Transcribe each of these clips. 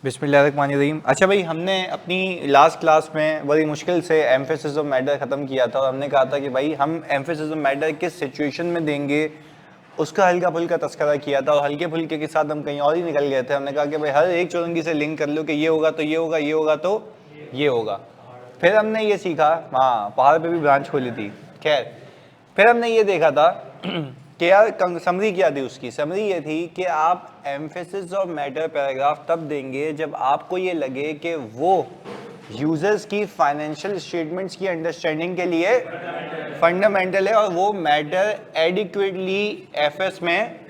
बिस्मिल्लाहिर्रहमानिर्रहीम। अच्छा भाई, हमने अपनी लास्ट क्लास में बड़ी मुश्किल से एम्फेसिस ऑफ मैटर ख़त्म किया था और हमने कहा था कि भाई हम एम्फेसिस ऑफ मैटर किस सिचुएशन में देंगे उसका हल्का फुल्का तस्करा किया था और हल्के फुल्के के साथ हम कहीं और ही निकल गए थे। हमने कहा कि भाई हर एक चौरंगी से लिंक कर लो कि ये होगा तो ये होगा, ये होगा तो ये होगा। फिर हमने ये सीखा, हाँ पहाड़ पे भी ब्रांच खोली थी। खैर, फिर हमने ये देखा था कि यार समरी क्या थी उसकी। समरी ये थी कि आप एम्फेसिस ऑफ मैटर पैराग्राफ तब देंगे जब आपको ये लगे कि वो यूजर्स की फाइनेंशियल स्टेटमेंट्स की अंडरस्टैंडिंग के लिए फंडामेंटल है और वो मैटर एडिक्वेटली एफएस में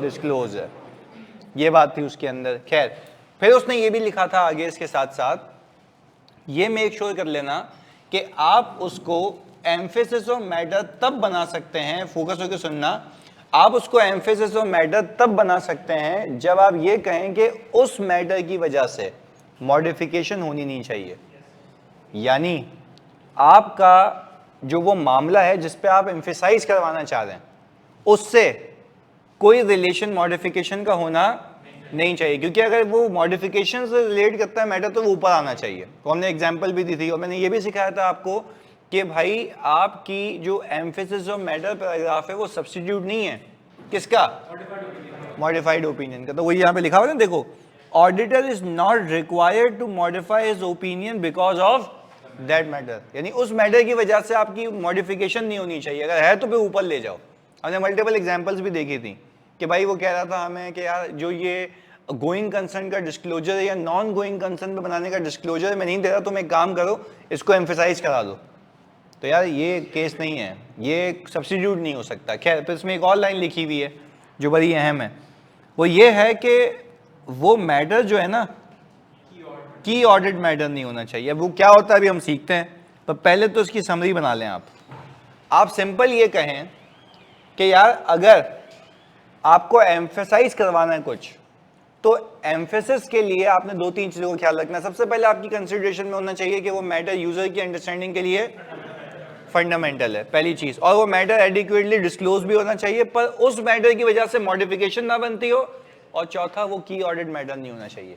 डिस्क्लोज है। ये बात थी उसके अंदर। खैर, फिर उसने ये भी लिखा था आगे इसके साथ साथ ये मेक श्योर कर लेना कि आप उसको एम्फेसिस ऑफ मैटर तब बना सकते हैं, फोकस होकर सुनना, आप उसको एम्फेसिस ऑफ मैटर तब बना सकते हैं जब आप ये कहें कि उस मैटर की वजह से मॉडिफिकेशन होनी नहीं चाहिए। यानी आपका जो वो मामला है जिस पे आप एम्फेसाइज करवाना चाह रहे हैं उससे कोई रिलेशन मॉडिफिकेशन का होना नहीं चाहिए, क्योंकि अगर वो मॉडिफिकेशन से रिलेट करता है मैटर तो वो ऊपर आना चाहिए। तो हमने एग्जांपल भी दी थी और मैंने ये भी सिखाया था आपको कि भाई आपकी जो एम्फेसिस ऑफ मैटर पैराग्राफ है वो सब्स्टिट्यूट नहीं है किसका, मॉडिफाइड ओपिनियन का। तो वही यहाँ पे लिखा हुआ है ना, देखो, auditor is not required to modify his opinion because of that matter. यानी उस मैटर की वजह से आपकी मॉडिफिकेशन नहीं होनी चाहिए, अगर है तो फिर ऊपर ले जाओ। हमने मल्टीपल एग्जांपल्स भी देखी थी कि भाई वो कह रहा था हमें कि यार जो ये गोइंग कंसर्न का डिस्क्लोजर है या नॉन गोइंग कंसर्न पे बनाने का डिस्क्लोजर मैं नहीं दे रहा, तो मैं काम करो इसको एम्फेसाइज करा दो। तो यार ये केस नहीं है, ये सब्स्टिट्यूट नहीं हो सकता। खैर, फिर इसमें एक और लाइन लिखी हुई है जो बड़ी अहम है, वो ये है कि वो मैटर जो है ना की ऑडिट मैटर नहीं होना चाहिए। अब वो क्या होता है अभी हम सीखते हैं, पर पहले तो इसकी समरी बना लें। आप सिंपल ये कहें कि यार अगर आपको एम्फेसाइज करवाना है कुछ, तो एम्फेसिस के लिए आपने दो तीन चीजों का ख्याल रखना है। सबसे पहले आपकी कंसिडरेशन में होना चाहिए कि वो मैटर यूजर की अंडरस्टैंडिंग के लिए फंडामेंटल है, पहली चीज, और वो मैटर एडिक्वेटली डिस्क्लोज भी होना चाहिए पर उस मैटर की वजह से मॉडिफिकेशन ना बनती हो, और चौथा वो की ऑडिट मैटर नहीं होना चाहिए।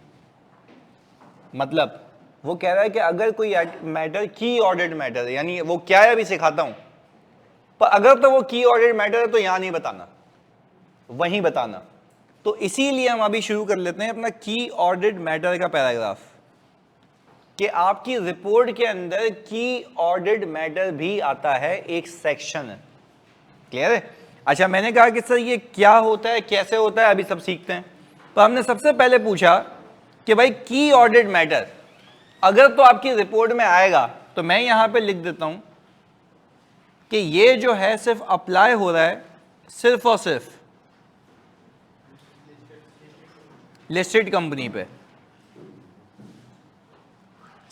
मतलब वो कह रहा है कि अगर कोई मैटर की ऑडिट मैटर है, यानी वो क्या है अभी सिखाता हूं, पर अगर तो वो की ऑडिट मैटर है तो यहां नहीं बताना, वहीं बताना। तो इसीलिए हम अभी शुरू कर लेते हैं अपना की ऑडिट मैटर का पैराग्राफ, कि आपकी रिपोर्ट के अंदर की ऑडिट मैटर भी आता है, एक सेक्शन है। क्लियर है? अच्छा, मैंने कहा कि सर ये क्या होता है, कैसे होता है, अभी सब सीखते हैं। तो हमने सबसे पहले पूछा कि भाई की ऑडिट मैटर अगर तो आपकी रिपोर्ट में आएगा तो मैं यहां पे लिख देता हूं कि ये जो है सिर्फ अप्लाई हो रहा है सिर्फ और सिर्फ लिस्टेड कंपनी पे,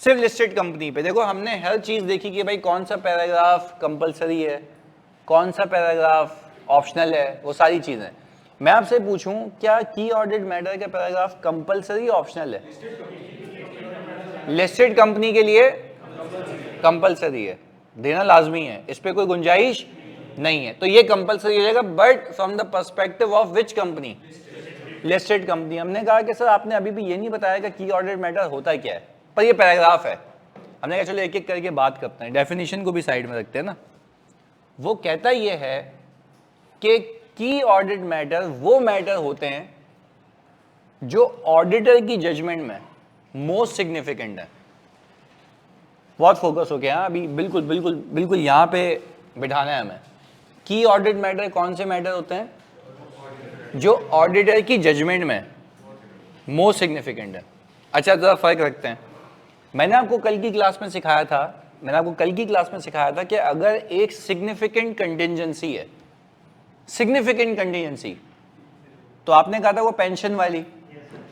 सिर्फ लिस्टेड कंपनी पे। देखो, हमने हर चीज देखी कि भाई कौन सा पैराग्राफ कंपलसरी है, कौन सा पैराग्राफ ऑप्शनल है, वो सारी चीजें। मैं आपसे पूछूं क्या की ऑडिट मैटर का पैराग्राफ कंपलसरी ऑप्शनल है? लिस्टेड कंपनी के लिए कंपलसरी है, देना लाजमी है, इस पे कोई गुंजाइश नहीं है। तो ये कंपलसरी हो जाएगा, but from the perspective of which company? Listed company. हमने कहा कि सर आपने अभी भी ये नहीं बताया कि की ऑडिट मैटर होता क्या है, पर ये पैराग्राफ है। हमने कहा चलो एक एक करके बात करते हैं, डेफिनेशन को भी साइड में रखते हैं ना। वो कहता ये है कि की ऑडिट मैटर वो मैटर होते हैं जो ऑडिटर की जजमेंट में मोस्ट सिग्निफिकेंट है। बहुत फोकस हो गया अभी, बिल्कुल बिल्कुल बिल्कुल यहां पे बिठाना है हमें। की ऑडिट मैटर कौन से मैटर होते हैं? जो ऑडिटर की जजमेंट में मोस्ट सिग्निफिकेंट है। अच्छा, जरा फर्क रखते हैं। मैंने आपको कल की क्लास में सिखाया था कि अगर एक सिग्निफिकेंट कंटिंजेंसी है, सिग्निफिकेंट कंटिंजेंसी, तो आपने कहा था वो पेंशन वाली,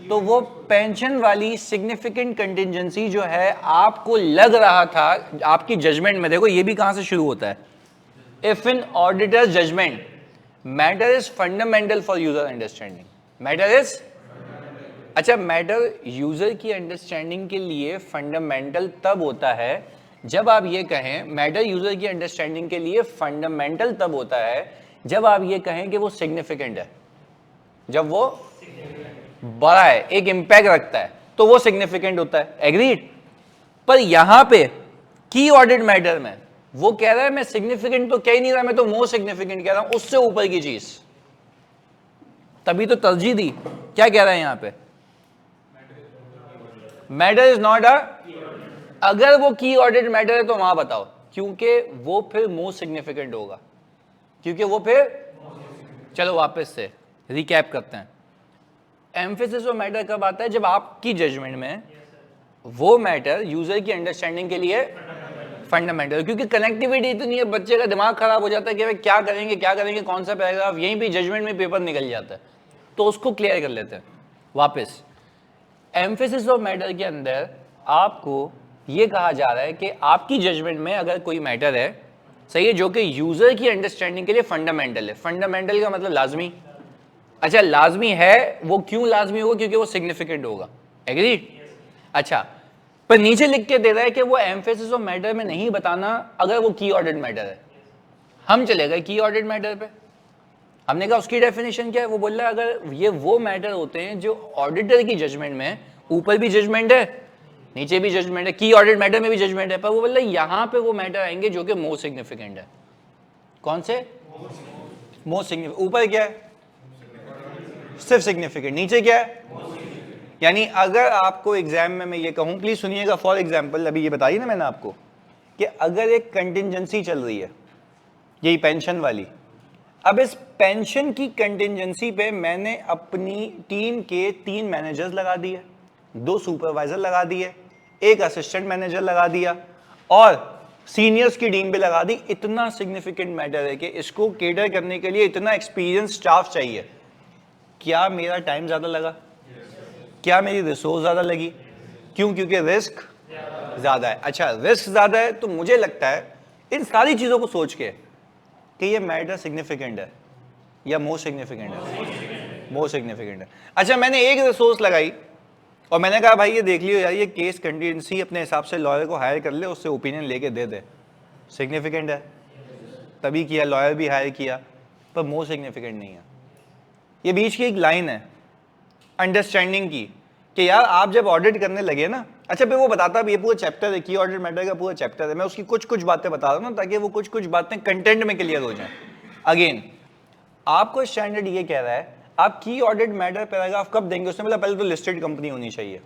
तो वो पेंशन वाली सिग्निफिकेंट कंटिंजेंसी जो है आपको लग रहा था आपकी जजमेंट में, देखो ये भी कहां से शुरू होता है, if in auditor judgement matter is fundamental for user understanding, matter is, अच्छा, मैटर यूजर की अंडरस्टैंडिंग के लिए फंडामेंटल तब होता है जब आप ये कहें, मैटर यूजर की अंडरस्टैंडिंग के लिए फंडामेंटल तब होता है जब आप ये कहें कि वो सिग्निफिकेंट है, जब वो बड़ा है, एक इंपैक्ट रखता है। तो वो सिग्निफिकेंट होता है, एग्रीड। पर यहां पे की ऑर्डर्ड मैटर में वो कह रहा है मैं सिग्निफिकेंट तो कह ही नहीं रहा, मैं तो मोस्ट सिग्निफिकेंट कह रहा हूं, उससे ऊपर की चीज, तभी तो तरजीह दी। क्या कह रहा है यहां पे? मैटर इज नॉट अ, अगर वो की ऑर्डर्ड मैटर है तो वहां बताओ, क्योंकि वो फिर मोस्ट सिग्निफिकेंट होगा, क्योंकि वो फिर, चलो वापस से रिकैप करते हैं। एम्फेसिस ऑफ मैटर कब आता है? जब आपकी जजमेंट में वो मैटर यूजर की अंडरस्टैंडिंग के लिए फंडामेंटल, क्योंकि कनेक्टिविटी इतनी है, बच्चे का दिमाग खराब हो जाता है कि भाई क्या करेंगे क्या करेंगे, कौन सा पैराग्राफ, यहीं पे जजमेंट में पेपर निकल जाता है। तो उसको क्लियर कर लेते हैं वापस। एम्फेसिस ऑफ मैटर के अंदर आपको ये कहा जा रहा है कि आपकी जजमेंट में अगर कोई मैटर है, सही है, जो कि यूजर की अंडरस्टैंडिंग के लिए फंडामेंटल है। फंडामेंटल का मतलब लाजमी। अच्छा, लाजमी है, वो क्यों लाजमी होगा? क्योंकि वो सिग्निफिकेंट होगा, एग्रीड। अच्छा, पर नीचे लिख के दे रहा है कि वो एम्फेसिस ऑफ मैटर में नहीं बताना अगर वो की ऑर्डर्ड मैटर है। हम चले गए की ऑर्डर्ड मैटर पे, हमने कहा उसकी डेफिनेशन क्या है? वो बोल रहा है अगर ये वो मैटर होते हैं जो ऑडिटर की जजमेंट में, ऊपर भी जजमेंट है नीचे भी जजमेंट है, की ऑर्डर्ड मैटर में भी जजमेंट है, पर वो बोल रहा है यहां पे वो मैटर आएंगे जो कि मोस्ट सिग्निफिकेंट है। कौन से? Most significant. ऊपर क्या है? सिर्फ सिग्निफिकेंट। नीचे क्या है? यानी अगर आपको एग्जाम में मैं ये कहूं, प्लीज सुनिएगा, फॉर एग्जांपल अभी ये बताई ना मैंने आपको कि अगर एक कंटिंजेंसी चल रही है, यही पेंशन वाली, अब इस पेंशन की कंटिंजेंसी पे मैंने अपनी टीम के 3 मैनेजर्स लगा दिए, 2 सुपरवाइजर लगा दिए, 1 असिस्टेंट मैनेजर लगा दिया और सीनियर्स की टीम भी लगा दी। इतना सिग्निफिकेंट मैटर है कि इसको केटर करने के लिए इतना एक्सपीरियंस स्टाफ चाहिए। क्या मेरा टाइम ज्यादा लगा? क्या मेरी रिसोर्स ज्यादा लगी? क्यों? क्योंकि रिस्क ज्यादा है। अच्छा, रिस्क ज्यादा है तो मुझे लगता है इन सारी चीजों को सोच के कि ये मैटर सिग्निफिकेंट है या मोस्ट सिग्निफिकेंट है? मोस्ट सिग्निफिकेंट है। अच्छा, मैंने एक रिसोर्स लगाई और मैंने कहा भाई ये देख लियो यार, ये केस कंटिजेंसी अपने हिसाब से लॉयर को हायर कर ले, उससे ओपिनियन लेके दे दे। सिग्निफिकेंट है, तभी किया, लॉयर भी हायर किया, पर मोस्ट सिग्निफिकेंट नहीं है। ये बीच की एक लाइन है अंडरस्टैंडिंग की कि यार आप जब ऑडिट करने लगे ना, अच्छा फिर वो बताता भी, ये पूरा चैप्टर है, की ऑडिट मैटर का पूरा चैप्टर है, मैं उसकी कुछ कुछ बातें बता रहा हूं ना ताकि वो कुछ कुछ बातें कंटेंट में क्लियर हो जाएं। अगेन आपको स्टैंडर्ड ये कह रहा है आप की ऑडिट मैटर पैराग्राफ कब देंगे? उसने बोला पहले तो लिस्टेड कंपनी होनी चाहिए।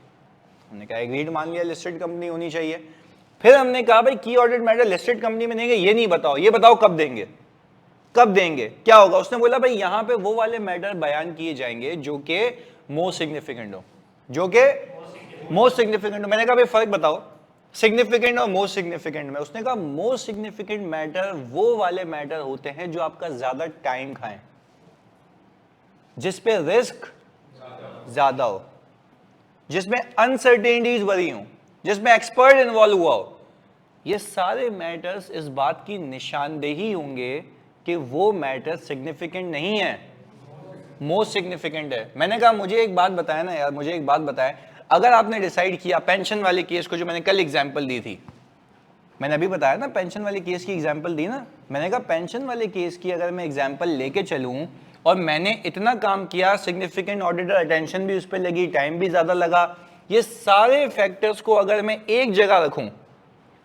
हमने कहा एग्रीड, मान लिया लिस्टेड कंपनी होनी चाहिए। फिर हमने कहा भाई की ऑडिट मैटर लिस्टेड कंपनी में देंगे, ये नहीं बताओ, ये बताओ कब देंगे, कब देंगे, क्या होगा? उसने बोला भाई यहां पे वो वाले मैटर बयान किए जाएंगे जो कि मोस्ट सिग्निफिकेंट हो, जो कि मोस्ट सिग्निफिकेंट हो। मैंने कहा भाई फर्क बताओ सिग्निफिकेंट और मोस्ट सिग्निफिकेंट में। उसने कहा मोस्ट सिग्निफिकेंट मैटर वो वाले मैटर होते हैं जो आपका ज्यादा टाइम खाएं, जिसपे रिस्क ज्यादा हो, जिसमें अनसर्टेनिटीज बड़ी हो, जिसमें एक्सपर्ट इन्वॉल्व हुआ हो। ये सारे मैटर्स इस बात की निशानदेही होंगे कि वो मैटर सिग्निफिकेंट नहीं है, मोस्ट सिग्निफिकेंट है। मैंने कहा मुझे एक बात बताया ना यार, मुझे एक बात बताया, अगर आपने डिसाइड किया पेंशन वाले केस को, जो मैंने कल एग्जांपल दी थी, मैंने अभी बताया ना पेंशन वाले केस की एग्जांपल दी ना, मैंने कहा पेंशन वाले केस की अगर मैं एग्जांपल लेके चलूं और मैंने इतना काम किया, सिग्निफिकेंट ऑडिटर अटेंशन भी उस पर लगी, टाइम भी ज्यादा लगा, ये सारे फैक्टर्स को अगर मैं एक जगह रखूं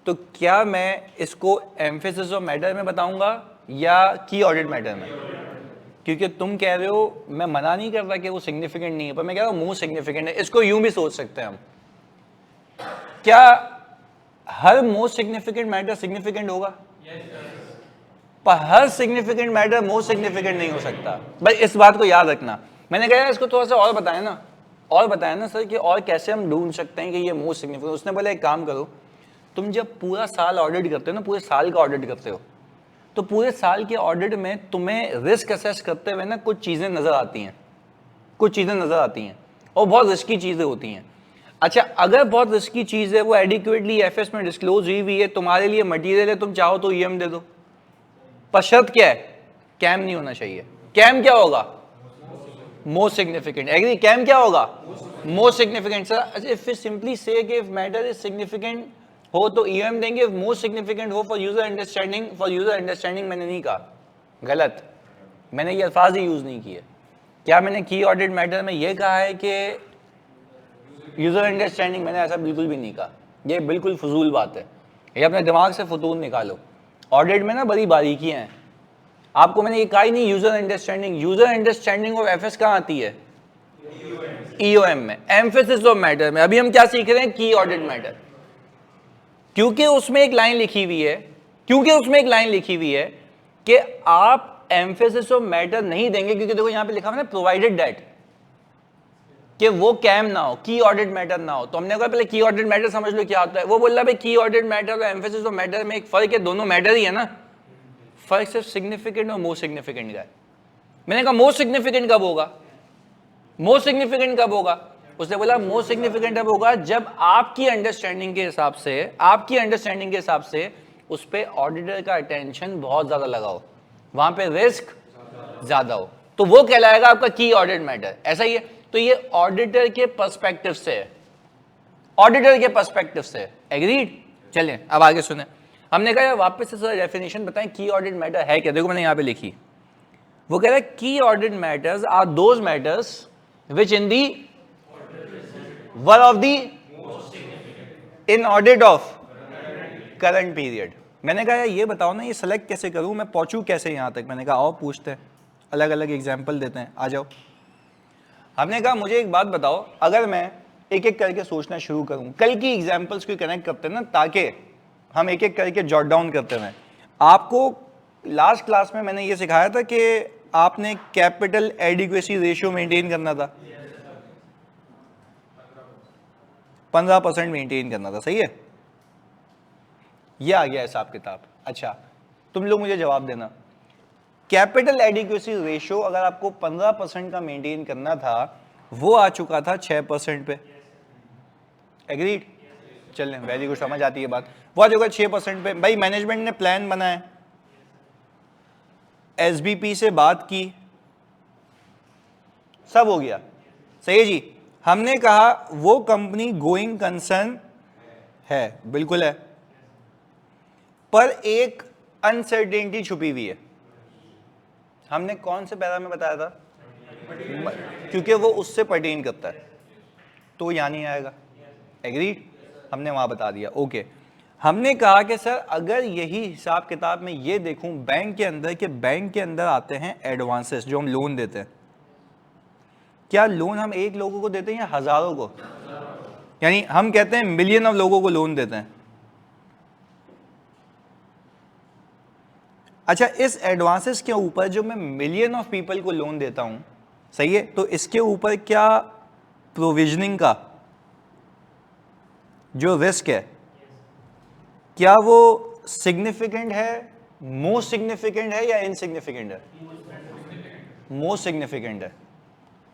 तो क्या मैं इसको एम्फेसिस ऑफ मैटर में बताऊंगा या की ऑडिट मैटर में? क्योंकि तुम कह रहे हो, मैं मना नहीं कर रहा कि वो सिग्निफिकेंट नहीं है, पर मैं कह रहा हूं मोस्ट सिग्निफिकेंट है। इसको यूं भी सोच सकते हैं हम, क्या हर मोस्ट सिग्निफिकेंट मैटर सिग्निफिकेंट होगा? पर हर सिग्निफिकेंट मैटर मोस्ट सिग्निफिकेंट नहीं हो सकता। भाई इस बात को याद रखना। मैंने कहा इसको थोड़ा सा और बताया ना, और बताया ना सर कि और कैसे हम ढूंढ सकते हैं कि ये मोस्ट सिग्निफिकेंट। उसने बोला एक काम करो, तुम जब पूरा साल ऑडिट करते हो ना, पूरे साल का ऑडिट करते हो, तो पूरे साल के ऑडिट में तुम्हें रिस्क असेस करते हुए ना कुछ चीजें नजर आती हैं, कुछ चीजें नजर आती हैं और बहुत रिस्की चीजें होती हैं। अच्छा, अगर बहुत रिस्की चीज है, वो एडिक्वेटली एफएस में डिस्क्लोज हुई हुई है, तुम्हारे लिए मटेरियल है, तुम चाहो तो ईएम दे दो, पर शर्त क्या है? कैम नहीं होना चाहिए। कैम क्या होगा? Most significant. एग्री? कैम क्या होगा? Most significant. Sir if simply से कि इफ मैटर इज सिग्निफिकेंट हो तो ईएम देंगे, मोस्ट सिग्निफिकेंट हो for user understanding, for user understanding मैंने नहीं कहा, गलत, मैंने ये अल्फाज ही यूज नहीं किए। क्या मैंने की ऑडिट मैटर में ये कहा है कि यूजर अंडरस्टैंडिंग मैंने ऐसा बिल्कुल भी नहीं कहा, ये बिल्कुल फजूल बात है, ये अपने दिमाग से फतून निकालो। ऑडिट में ना बड़ी बारीकियां हैं, आपको मैंने ये कहा ही नहीं यूजर अंडरस्टैंडिंग। यूजर अंडरस्टैंडिंग और एफएस कहाँ आती है? ईओएम में, एम्फेसिस ऑफ मैटर में। अभी हम क्या सीख रहे हैं? की ऑडिट मैटर। क्योंकि उसमें एक लाइन लिखी हुई है, कि आप एम्फेसिस ऑफ मैटर नहीं देंगे, क्योंकि देखो यहां पे लिखा हुआ है प्रोवाइडेड दैट, कि वो कैम ना हो, की ऑडिट मैटर ना हो। तो हमने कहा पहले की ऑडिट मैटर समझ लो क्या होता है। वो बोल रहा है की ऑडिट मैटर और एम्फेसिस ऑफ मैटर में एक फर्क है, दोनों मैटर ही है ना, फर्क सिर्फ सिग्निफिकेंट और मोस्ट सिग्निफिकेंट का है। मैंने कहा मोस्ट सिग्निफिकेंट कब होगा? मोस्ट सिग्निफिकेंट कब होगा? उसने बोला मोस्ट सिग्निफिकेंट कब होगा? जब आपकी अंडरस्टैंडिंग के हिसाब से उस पे ऑडिटर का अटेंशन बहुत ज्यादा लगा हो, वहां पे रिस्क ज्यादा हो, तो वो कहलाएगा आपका की ऑडिट मैटर। ऐसा ही है। तो ये ऑडिटर के पर्सपेक्टिव से है, एग्रीड? चलिए अब आगे सुने। हमने कहा वापस से सर डेफिनेशन बताएं की ऑडिट मैटर है क्या। देखो मैंने यहां पे लिखी, वो कह रहा है key audit matters are those matters which in the were of the in audit of current period। मैंने कहा ये बताओ ना, ये सेलेक्ट कैसे करूं, मैं पहुंचूं कैसे यहां तक। मैंने कहा आओ पूछते हैं, अलग अलग एग्जाम्पल देते हैं, आ जाओ। हमने कहा मुझे एक बात बताओ, अगर मैं एक एक करके सोचना शुरू करूं, कल की एग्जाम्पल्स को कनेक्ट करते हैं ना, ताकि हम एक एक करके जॉट डाउन करते रहें। आपको लास्ट क्लास में मैंने ये सिखाया था कि आपने कैपिटल एडिक्वेसी रेशियो मेंटेन करना था, 15% मेंटेन करना था, सही है? ये आ गया हिसाब किताब। अच्छा, तुम लोग मुझे जवाब देना, कैपिटल एडिक्वेसी रेशियो अगर आपको 15% का मेंटेन करना था, वो आ चुका था 6% पे, एग्रीड? चलें, वेरी गुड, समझ आती है बात। वो आ चुका 6% पे। भाई मैनेजमेंट ने प्लान बनाया, एसबीपी से बात की, सब हो गया, सही है जी। हमने कहा वो कंपनी गोइंग कंसर्न है, बिल्कुल है, पर एक अनसर्टेनिटी छुपी हुई है। हमने कौन से पैरा में बताया था? क्योंकि वो उससे पर्टेन करता है, तो यहां नहीं आएगा, एग्रीड? हमने वहां बता दिया, ओके। हमने कहा कि सर अगर यही हिसाब किताब में ये देखूं बैंक के अंदर, कि बैंक के अंदर आते हैं एडवांसेस जो हम लोन देते हैं, क्या लोन हम एक लोगों को देते हैं या हजारों को? यानी हम कहते हैं मिलियन ऑफ लोगों को लोन देते हैं। अच्छा, इस एडवांसेस के ऊपर जो मैं मिलियन ऑफ पीपल को लोन देता हूं, सही है, तो इसके ऊपर क्या प्रोविजनिंग का जो रिस्क है, क्या वो सिग्निफिकेंट है, मोस्ट सिग्निफिकेंट है या इनसिग्निफिकेंट है? मोस्ट सिग्निफिकेंट है,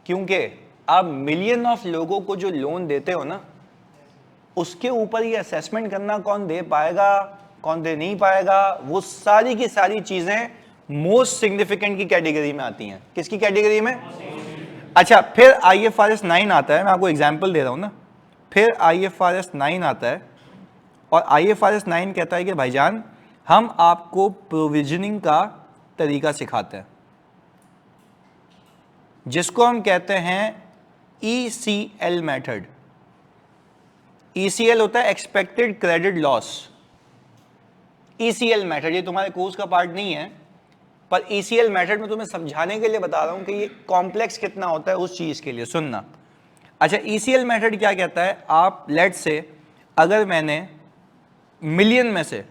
क्योंकि आप मिलियन ऑफ लोगों को जो लोन देते हो ना, उसके ऊपर ये असेसमेंट करना कौन दे पाएगा, कौन दे नहीं पाएगा, वो सारी की सारी चीजें मोस्ट सिग्निफिकेंट की कैटेगरी में आती हैं। किसकी कैटेगरी में? अच्छा, फिर IFRS 9 आता है, मैं आपको एग्जांपल दे रहा हूं ना। फिर IFRS 9 आता है और IFRS 9 कहता है कि भाईजान हम आपको प्रोविजनिंग का तरीका सिखाते हैं, जिसको हम कहते हैं ECL मेथड। ECL होता है expected credit loss. ECL method ये तुम्हारे कोर्स का पार्ट नहीं है, पर ECL मेथड में तुम्हें समझाने के लिए बता रहा हूं कि ये कॉम्प्लेक्स कितना होता है उस चीज के लिए, सुनना। अच्छा, ECL मेथड क्या कहता है? आप लेट से अगर मैंने मिलियन में से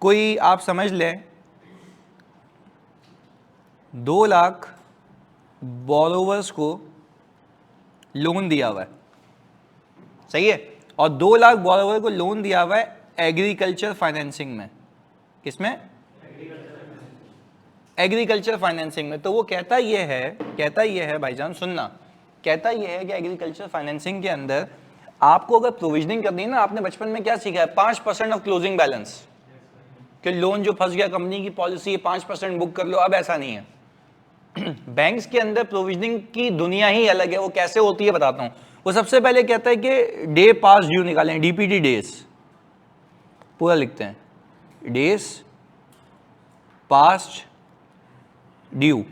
कोई, आप समझ लें 2 लाख बोरोवर्स को लोन दिया हुआ है, सही है, और 2 लाख बोरोवर को लोन दिया हुआ है एग्रीकल्चर फाइनेंसिंग में। किसमें? एग्रीकल्चर फाइनेंसिंग में। तो वो कहता ये है भाईजान, सुनना, कहता ये है कि एग्रीकल्चर फाइनेंसिंग के अंदर आपको अगर प्रोविजनिंग करनी है ना, आपने बचपन में क्या सीखा है? 5% ऑफ क्लोजिंग बैलेंस, कि लोन जो फंस गया, कंपनी की पॉलिसी है 5% बुक कर लो। अब ऐसा नहीं है, बैंक्स के अंदर प्रोविजनिंग की दुनिया ही अलग है। वो कैसे होती है बताता हूं। वो सबसे पहले कहता है कि डे पास ड्यू निकालें, DPD डेज पूरा लिखते हैं, days past due,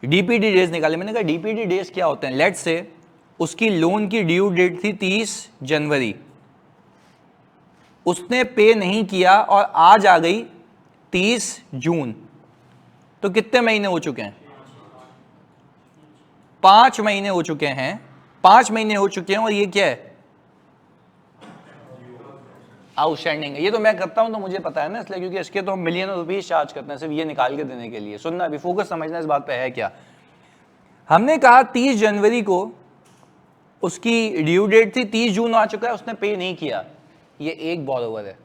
DPD days निकालें। मैंने कहा DPD डेज क्या होते हैं? लेट से उसकी लोन की ड्यू डेट थी 30 जनवरी, उसने पे नहीं किया और आज आ गई 30 जून, तो कितने महीने हो चुके हैं? 5 महीने हो चुके हैं, 5 महीने हो चुके हैं और ये क्या है? आउटस्टैंडिंग है। ये तो मैं करता हूं तो मुझे पता है ना, इसलिए क्योंकि इसके तो हम मिलियन रुपीज चार्ज करते हैं सिर्फ ये निकाल के देने के लिए। सुनना अभी, फोकस समझना इस बात पे है क्या। हमने कहा 30 जनवरी को उसकी ड्यू डेट थी, 30 जून आ चुका है, उसने पे नहीं किया। ये एक बॉरोवर है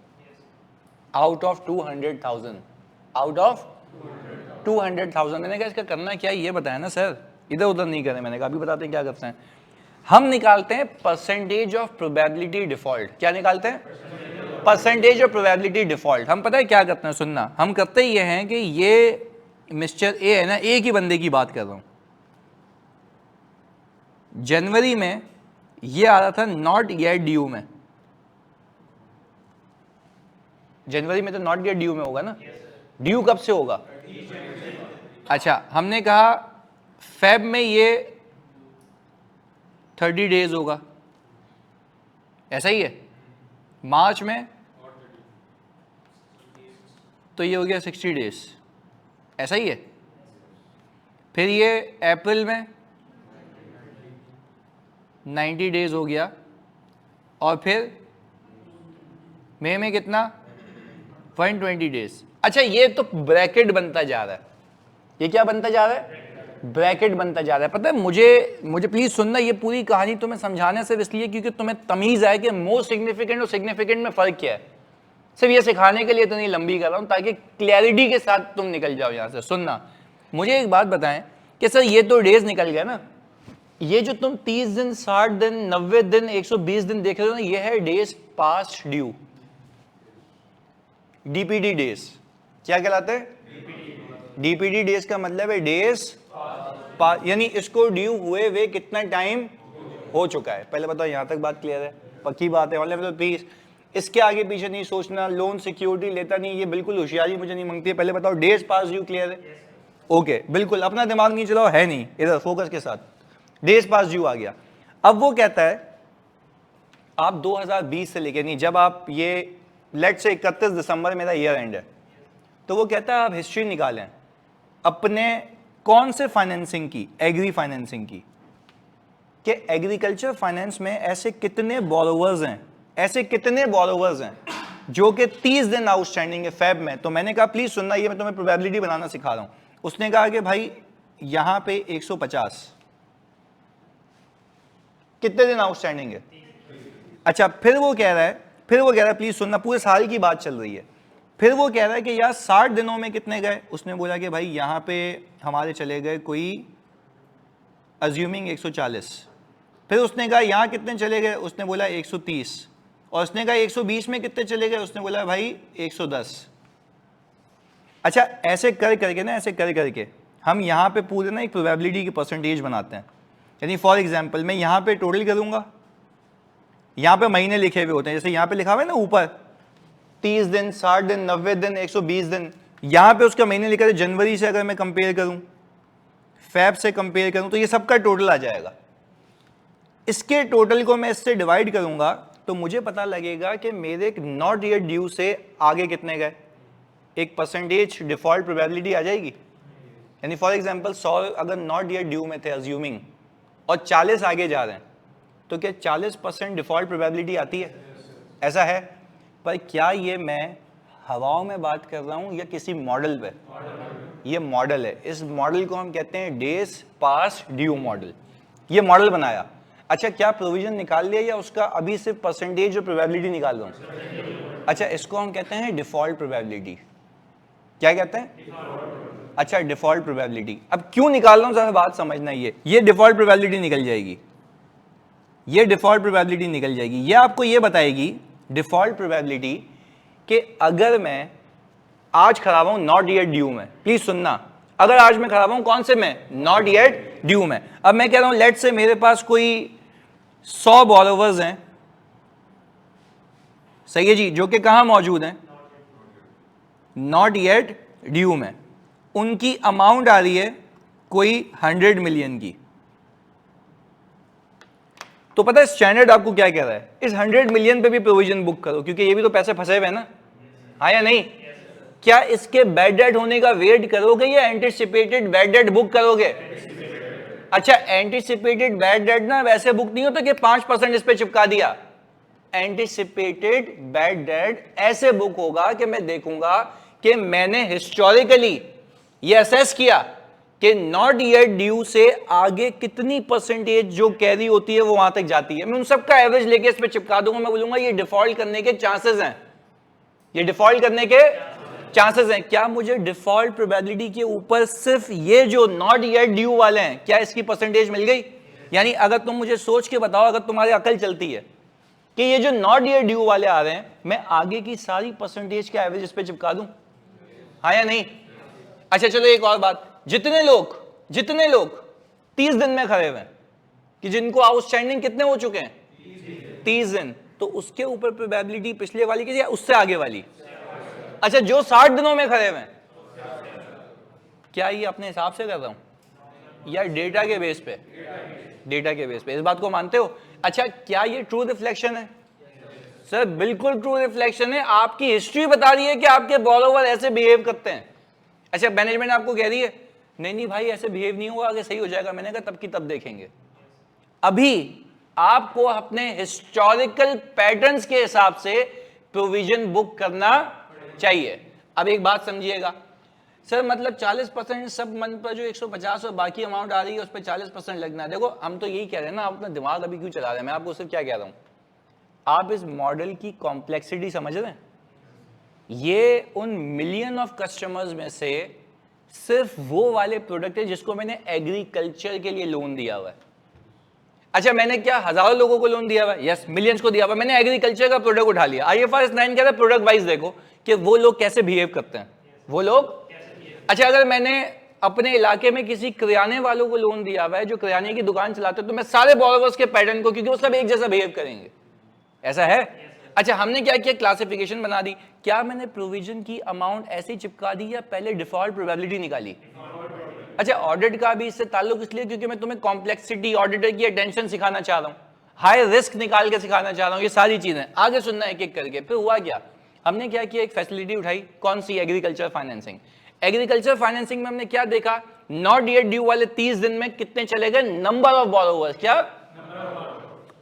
आउट ऑफ 200,000, आउट ऑफ 200,000। मैंने कहा इसका करना क्या है ये बताया ना सर, इधर उधर नहीं करें। मैंने कहा अभी बताते हैं क्या करते हैं। हम निकालते हैं परसेंटेज ऑफ प्रोबेबिलिटी डिफॉल्ट। क्या निकालते हैं? Percentage of probability default. हम पता है क्या करते हैं, सुनना, हम करते ये हैं कि ये मिस्टर ए है ना, एक ही बंदे की बात कर रहा हूं। जनवरी में ये आ रहा था नॉट येट ड्यू में, जनवरी में तो नॉट येट ड्यू में होगा ना। ड्यू कब से होगा? अच्छा, हमने कहा फेब में ये 30 डेज होगा, ऐसा ही है। मार्च में तो ये हो गया 60 डेज, ऐसा ही है। फिर ये अप्रैल में 90 डेज हो गया, और फिर मई में कितना? 120 डेज। अच्छा, ये तो ब्रैकेट बनता जा रहा है। ये क्या बनता जा रहा है? ब्रैकेट बनता जा रहा है। पता है मुझे प्लीज सुनना, ये पूरी कहानी तुम्हें समझाने सिर्फ इसलिए क्योंकि तुम्हें तमीज आए कि मोस्ट सिग्निफिकेंट और सिग्निफिकेंट में फर्क क्या है। सिर्फ ये सिखाने के लिए तो नहीं लंबी कर रहा हूं, ताकि क्लैरिटी के साथ तुम निकल जाओ यहां से। सुनना, मुझे एक बात बताएं कि सर ये तो डेज निकल गया ना, ये जो तुम 30 दिन, 60 दिन, 90 दिन, 120 दिन देख रहे हो ना, ये है days past due, DPD days. क्या कहलाते हैं? डीपीडी डेज का मतलब है डेज, यानी इसको ड्यू हुए वे कितना टाइम हो चुका है। पहले बताओ, यहां तक बात क्लियर है? पक्की बात है? मतलब प्लीज इसके आगे पीछे नहीं सोचना। लोन सिक्योरिटी लेता नहीं, ये बिल्कुल होशियारी मुझे नहीं मांगती है। पहले बताओ डेज पास ड्यू क्लियर है? ओके, बिल्कुल अपना दिमाग नहीं चलाओ, है नहीं, इधर फोकस के साथ। डेज पास ड्यू आ गया। अब वो कहता है आप 2020 से लेके, नहीं, जब आप ये लेट से 31 दिसंबर मेरा ईयर एंड है, तो वो कहता है आप हिस्ट्री निकालें अपने कौन से फाइनेंसिंग की, एग्री फाइनेंसिंग की, कि एग्रीकल्चर फाइनेंस में ऐसे कितने बोरोवर्स हैं, ऐसे कितने बोरोवर्स हैं जो कि 30 दिन आउटस्टैंडिंग है फेब में। तो मैंने कहा प्लीज सुनना, ये मैं तुम्हें प्रोबेबिलिटी बनाना सिखा रहा हूं। उसने कहा कि भाई यहां पे 150 कितने दिन आउटस्टैंडिंग है? अच्छा, फिर वो कह रहा है प्लीज सुनना, पूरे साल की बात चल रही है। फिर वो कह रहा है कि यार 60 दिनों में कितने गए? उसने बोला कि भाई यहां पे हमारे चले गए कोई अज्यूमिंग 140। फिर उसने कहा यहां कितने चले गए? उसने बोला 130। और उसने कहा 120 में कितने चले गए? उसने बोला भाई 110। अच्छा, ऐसे कर करके ना, ऐसे कर करके हम यहां पे पूरे ना एक प्रोबेबिलिटी की परसेंटेज बनाते हैं। यानी फॉर एग्जांपल मैं यहां पे टोटल करूंगा, यहां पे महीने लिखे हुए होते हैं, जैसे यहां पे लिखा हुआ है ना ऊपर 30 दिन, 60 दिन, 90 दिन, 120 दिन, यहां पे उसका महीने लिखा है। जनवरी से अगर मैं कंपेयर करूं, फेब से कंपेयर करूं, तो ये सबका टोटल आ जाएगा। इसके टोटल को मैं इससे डिवाइड करूंगा तो मुझे पता लगेगा कि मेरे नॉट येट ड्यू से आगे कितने गए। एक परसेंटेज डिफॉल्ट प्रोबेबिलिटी आ जाएगी। यानी फॉर एग्जांपल 100 अगर नॉट येट ड्यू में थे अज्यूमिंग, और 40 आगे जा रहे हैं, तो क्या 40% डिफॉल्ट प्रोबेबिलिटी आती है? ऐसा है। पर क्या ये मैं हवाओं में बात कर रहा हूं या किसी मॉडल पे? ये मॉडल है। इस मॉडल को हम कहते हैं डेज पास ड्यू मॉडल। ये मॉडल बनाया। अच्छा, क्या प्रोविजन निकाल लिया या उसका अभी सिर्फ परसेंटेज और प्रोबेबिलिटी निकाल रहा हूं? अच्छा, इसको हम कहते हैं डिफॉल्ट प्रोबेबिलिटी। क्या कहते हैं? अच्छा, डिफॉल्ट प्रोबेबिलिटी। अब क्यों निकाल रहा हूं, जरा बात समझना। ये डिफॉल्ट प्रोबेबिलिटी निकल जाएगी, ये डिफॉल्ट प्रोबेबिलिटी निकल जाएगी। ये आपको ये बताएगी डिफॉल्ट प्रोबेबिलिटी कि अगर मैं आज खड़ा हूं नॉट येट ड्यू में, प्लीज सुनना, अगर आज मैं खड़ा हूं कौन से में? नॉट येट ड्यू में। अब मैं कह रहा हूं लेट से मेरे पास कोई 100 बोरोवर्स हैं, सही है जी, जो कि कहां मौजूद हैं? नॉट येट ड्यू में। उनकी अमाउंट आ रही है कोई 100 मिलियन की। तो पता है स्टैंडर्ड आपको क्या कह रहा है, इस 100 मिलियन पे भी प्रोविजन बुक करो, क्योंकि ये भी तो पैसे फंसे हुए हैं ना, हाँ या नहीं? क्या इसके बैड डेट होने का वेट करोगे या एंटिसिपेटेड बैड डेट बुक करोगे? अच्छा, एंटिसिपेटेड बैड डेट ना वैसे बुक नहीं होता कि 5% इस पे चिपका दिया। एंटिसिपेटेड बैड डेट ऐसे बुक होगा कि मैं देखूंगा कि मैंने हिस्टोरिकली ये असेस किया कि नॉट येट ड्यू से आगे कितनी परसेंटेज जो कैरी होती है वो वहां तक जाती है। मैं उन सबका एवरेज लेके इस पे चिपका दूंगा, मैं बोलूंगा ये डिफॉल्ट करने के चांसेस हैं, ये डिफॉल्ट करने के चांसेस हैं। क्या मुझे डिफॉल्ट प्रोबेबिलिटी के ऊपर सिर्फ ये जो नॉट येट ड्यू वाले हैं, क्या इसकी परसेंटेज मिल गई? यानी अगर तुम मुझे सोच के बताओ, अगर तुम्हारी अकल चलती है कि ये जो नॉट येट ड्यू वाले आ रहे हैं, मैं आगे की सारी परसेंटेज का एवरेज इस पे चिपका दूं, हाँ या नहीं? अच्छा चलो एक और बात, जितने लोग 30 दिन में खड़े हुए हैं कि जिनको आउटस्टैंडिंग कितने हो चुके हैं 30 दिन, तो उसके ऊपर प्रोबेबिलिटी पिछले वाली की या उससे आगे वाली? अच्छा, जो 60 दिनों में खड़े हुए हैं, क्या ये अपने हिसाब से कर रहा हूं या डेटा के बेस पे? डेटा के बेस पे, इस बात को मानते हो? अच्छा, क्या ये ट्रू रिफ्लेक्शन है? सर बिल्कुल ट्रू रिफ्लेक्शन है, आपकी हिस्ट्री बता रही है कि आपके बोरोवर ऐसे बिहेव करते हैं। अच्छा, मैनेजमेंट आपको कह रही है नहीं भाई ऐसे बिहेव नहीं हुआ, आगे सही हो जाएगा। मैंने कहा तब की तब देखेंगे, अभी आपको अपने हिस्टोरिकल पैटर्न्स के हिसाब से प्रोविजन बुक करना चाहिए। अब एक बात समझिएगा, सर मतलब 40% सब मंथ पर जो 150 और बाकी अमाउंट आ रही है उस पर 40% लगना है। देखो हम तो यही कह रहे हैं ना, आप अपना दिमाग अभी क्यों चला रहे हैं, मैं आपको सिर्फ क्या कह रहा हूं, आप इस मॉडल की कॉम्प्लेक्सिटी समझ रहे हैं? ये उन मिलियन ऑफ कस्टमर्स में से सिर्फ वो वाले प्रोडक्ट है जिसको मैंने एग्रीकल्चर के लिए लोन दिया हुआ है। अच्छा, मैंने क्या हजारों लोगों को लोन दिया हुआ है? यस, मिलियंस को दिया हुआ है। मैंने एग्रीकल्चर का प्रोडक्ट उठा लिया। IFRS 9 कह रहा है प्रोडक्ट वाइज देखो कि वो लोग कैसे बिहेव करते हैं, वो लोग। अच्छा, अगर मैंने अपने इलाके में किसी किराने वालों को लोन दिया हुआ है जो किराने की दुकान चलाते हैं, तो मैं सारे बोरोवर्स के पैटर्न को, क्योंकि वो सब एक जैसा बिहेव करेंगे, ऐसा है? अच्छा, हमने क्या किया, क्लासिफिकेशन बना दी। क्या मैंने प्रोविजन की अमाउंट ऐसे ही चिपका दी या पहले डिफॉल्ट प्रोबेबिलिटी निकाली? अच्छा, ऑडिट का भी इससे ताल्लुक इसलिए क्योंकि मैं तुम्हें कॉम्प्लेक्सिटी, ऑडिटर की अटेंशन सिखाना चाह रहा हूं, हाई रिस्क निकाल के सिखाना चाह रहा हूं, ये सारी चीजें आगे सुनना एक एक करके। फिर हुआ क्या, हमने क्या किया, एक फैसिलिटी उठाई, कौन सी? Agriculture financing. एग्रीकल्चर फाइनेंसिंग में हमने क्या देखा, नॉट येट ड्यू वाले 30 दिन में कितने चले गए, नंबर ऑफ बोरोवर्स, क्या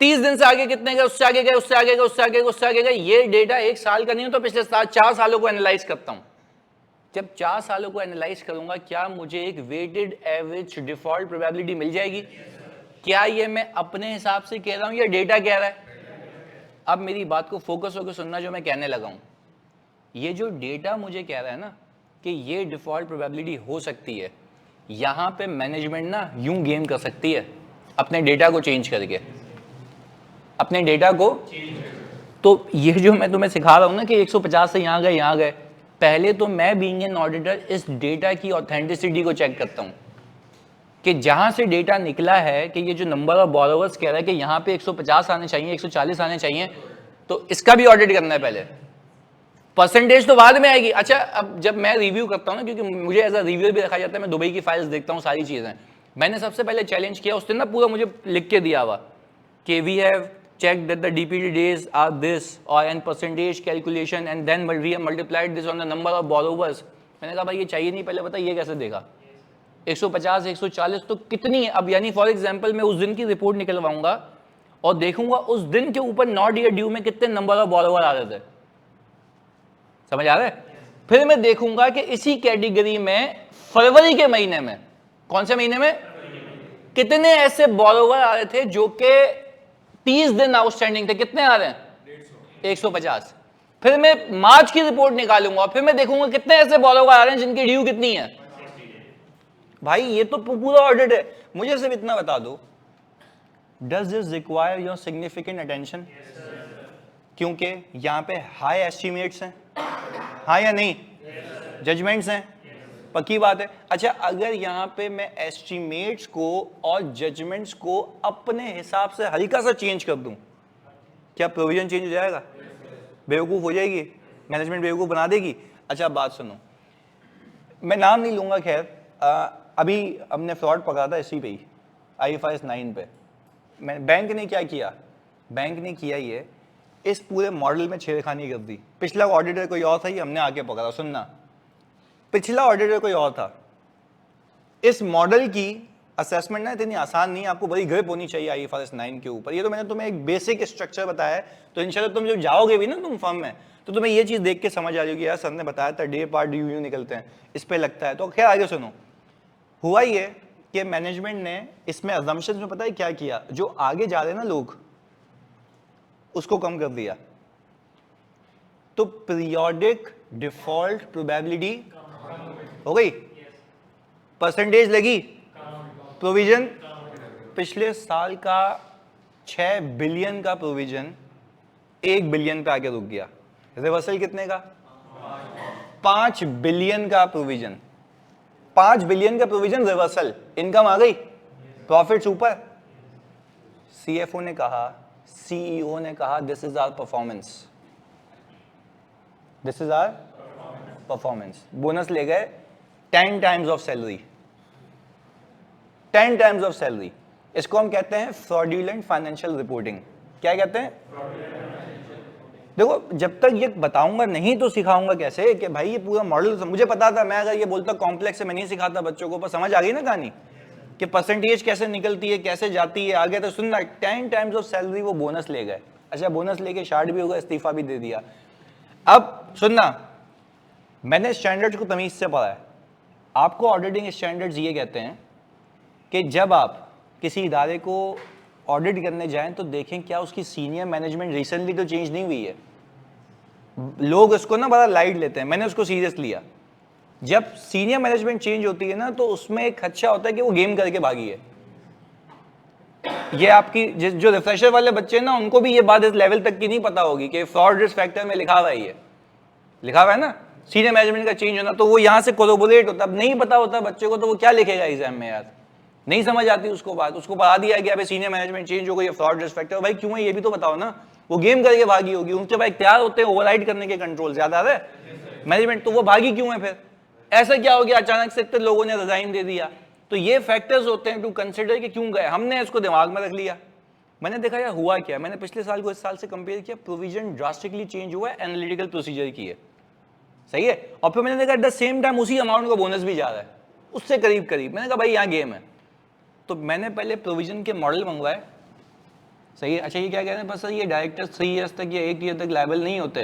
30 दिन से आगे कितने गए, उससे आगे गए, उससे आगे गए, उससे आगे गए, उससे आगे गए। ये डेटा एक साल का नहीं हो तो पिछले 4 सालों को एनालाइज करता हूं। जब 4 सालों को एनालाइज करूंगा, क्या मुझे एक वेटेड एवरेज डिफॉल्ट प्रोबेबिलिटी मिल जाएगी? क्या ये मैं अपने हिसाब से कह रहा हूं या डेटा कह रहा है? अब मेरी बात को फोकस होकर सुनना जो मैं कहने लगा हूं। ये जो डेटा मुझे कह रहा है ना कि ये डिफॉल्ट प्रोबेबिलिटी हो सकती है, यहां पे मैनेजमेंट ना यूं गेम कर सकती है अपने डेटा को चेंज करके, अपने डेटा को। तो ये जो मैं तुम्हें सिखा रहा हूं ना कि 150 से यहां गए, पहले तो मैं बीइंग एन ऑडिटर इस डेटा की ऑथेंटिसिटी को चेक करता हूं कि जहां से डेटा निकला है कि ये जो नंबर ऑफ बोरोवर्स कह रहा है कि यहां पे 150 आने चाहिए, 140 आने चाहिए, तो इसका भी ऑडिट करना है पहले। परसेंटेज तो बाद में आएगी। अच्छा, अब जब मैं रिव्यू करता हूं ना, क्योंकि मुझे एज अ रिव्यूअर भी रखा जाता है, मैं दुबई की फाइल्स देखता हूं, सारी चीजें, मैंने सबसे पहले चैलेंज किया, उस दिन ना पूरा मुझे लिख के दिया हुआ कि we have checked that the DPD days are this or and percentage calculation and then we have multiplied this on the number of borrowers। मैंने कहा भाई ये चाहिए नहीं, पहले बता ये कैसे देगा, 150 140 तो कितनी है? अब यानी फॉर एग्जांपल मैं उस दिन की रिपोर्ट निकलवाऊंगा और देखूंगा उस दिन के ऊपर नॉट येट ड्यू में कितने नंबर ऑफ बोरोवर आ रहे थे, समझ आ रहा है? फिर मैं देखूंगा कि इसी कैटेगरी में फरवरी के महीने में, कौन से महीने में, कितने ऐसे बोरोवर आ रहे थे जो कि 30 दिन आउटस्टैंडिंग थे, कितने आ रहे हैं 150। फिर मैं मार्च की रिपोर्ट निकालूंगा, फिर मैं देखूंगा कितने ऐसे बोरोवर आ रहे हैं जिनकी ड्यू कितनी है। भाई ये तो पूरा ऑडिट है। मुझे सिर्फ इतना बता दो, does this require your significant attention? क्योंकि यहां पे हाई एस्टिमेट्स हैं, हाँ या नहीं, जजमेंट्स हैं, पक्की बात है। अच्छा, अगर यहां पे मैं एस्टिमेट्स को और जजमेंट्स को अपने हिसाब से हल्का सा चेंज कर दूं, क्या प्रोविजन चेंज हो जाएगा? बेवकूफ हो जाएगी, मैनेजमेंट बेवकूफ बना देगी। अच्छा बात सुनो, मैं नाम नहीं लूंगा, खैर अभी हमने फ्रॉड पकड़ा था इसी पे ही, IFRS 9 पे। बैंक ने क्या किया, बैंक ने किया ये, इस पूरे मॉडल में छेड़खानी कर दी। पिछला ऑडिटर कोई और था, ये हमने आके पकड़ा। सुनना, पिछला ऑडिटर कोई और था। इस मॉडल की असेसमेंट ना इतनी आसान नहीं, आपको बड़ी ग्रिप होनी चाहिए IFRS 9 के ऊपर। ये तो मैंने तुम्हें एक बेसिक स्ट्रक्चर बताया है, तो इंशाल्लाह तुम जब जाओगे भी ना तुम फर्म में, तो तुम्हें ये चीज़ देख के समझ आ जाएगी, यार सर ने बताया था डे पार्ट ड्यू निकलते हैं, इस पे लगता है। तो खैर आगे सुनो, हुआ ये कि मैनेजमेंट ने इसमें अजम्पशंस में पता है क्या किया, जो आगे जा रहे हैं ना लोग, उसको कम कर दिया। तो पीरियोडिक डिफॉल्ट प्रोबेबिलिटी हो गई, परसेंटेज लगी, प्रोविजन पिछले साल का 6 बिलियन का प्रोविजन 1 बिलियन पे आके रुक गया। रिवर्सल कितने का? 5 बिलियन का प्रोविजन, 5 बिलियन का प्रोविजन रिवर्सल, इनकम आ गई, प्रॉफिट्स ऊपर। CFO ने कहा, CEO ने कहा, this is our performance, this is our performance. Bonus ले गए 10 times of salary, 10 times of salary. इसको हम कहते हैं फ्रॉड्यूलेंट फाइनेंशियल रिपोर्टिंग। क्या कहते हैं? देखो, जब तक ये बताऊंगा नहीं तो सिखाऊंगा कैसे कि भाई ये पूरा मॉडल। मुझे पता था, मैं अगर ये बोलता कॉम्प्लेक्स है, मैं नहीं सिखाता बच्चों को, पर समझ आ गई ना कहानी कि परसेंटेज कैसे निकलती है, कैसे जाती है आगे। तो सुनना, 10 टाइम्स ऑफ सैलरी वो बोनस ले गए। अच्छा, बोनस लेके शार्ट भी होगा, इस्तीफा भी दे दिया। अब सुनना, मैंने स्टैंडर्ड्स को तमीज से पढ़ा है। आपको ऑडिटिंग स्टैंडर्ड्स ये कहते हैं कि जब आप किसी इदारे को ऑडिट करने जाएं तो देखें क्या उसकी सीनियर मैनेजमेंट रिसेंटली तो चेंज नहीं हुई है। लोग उसको ना बड़ा लाइट लेते हैं, मैंने उसको सीरियस लिया। जब सीनियर मैनेजमेंट चेंज होती है ना, तो उसमें एक खदशा होता है कि वो गेम करके भागी है। ये आपकी जो रिफ्रेशर वाले बच्चे ना, उनको भी ये बात इस लेवल तक की नहीं पता होगी कि फ्रॉड रिस्क फैक्टर में लिखा हुआ है, ये लिखा हुआ है ना सीनियर मैनेजमेंट का चेंज होना, तो वो यहाँ से कोलैबोरेट होता। अब नहीं पता होता बच्चे को, तो वो क्या लिखेगा एग्जाम में यार, नहीं समझ आती उसको बात। उसको बता दिया गया भाई सीनियर मैनेजमेंट चेंज हो गई, फ्रॉड रिस्क फैक्टर। भाई क्यों है ये भी तो बताओ ना। वो गेम करके भागी होगी, उनके पास इख्तियार होते हैं ओवरराइड करने के, कंट्रोल ज्यादा है मैनेजमेंट, तो वो भागी क्यों है फिर? ऐसा क्या हो गया अचानक से इतने लोगों ने रिजाइन दे दिया? तो ये फैक्टर्स होते हैं टू कंसिडर कि क्यों गए। हमने इसको दिमाग में रख लिया। मैंने देखा यार हुआ क्या, मैंने पिछले साल को इस साल से कंपेयर किया, प्रोविजन ड्रास्टिकली चेंज हुआ है, एनालिटिकल प्रोसीजर की है, सही है। और फिर मैंने देखा एट द सेम टाइम उसी अमाउंट का बोनस भी जा रहा है, उससे करीब करीब। मैंने कहा भाई यहाँ गेम है। तो मैंने पहले प्रोविजन के मॉडल मंगवाए, सही है। अच्छा ये क्या कह रहे हैं, बस सर ये डायरेक्टर 3 ईयर्स तक या 1 ईयर तक लायबल नहीं होते।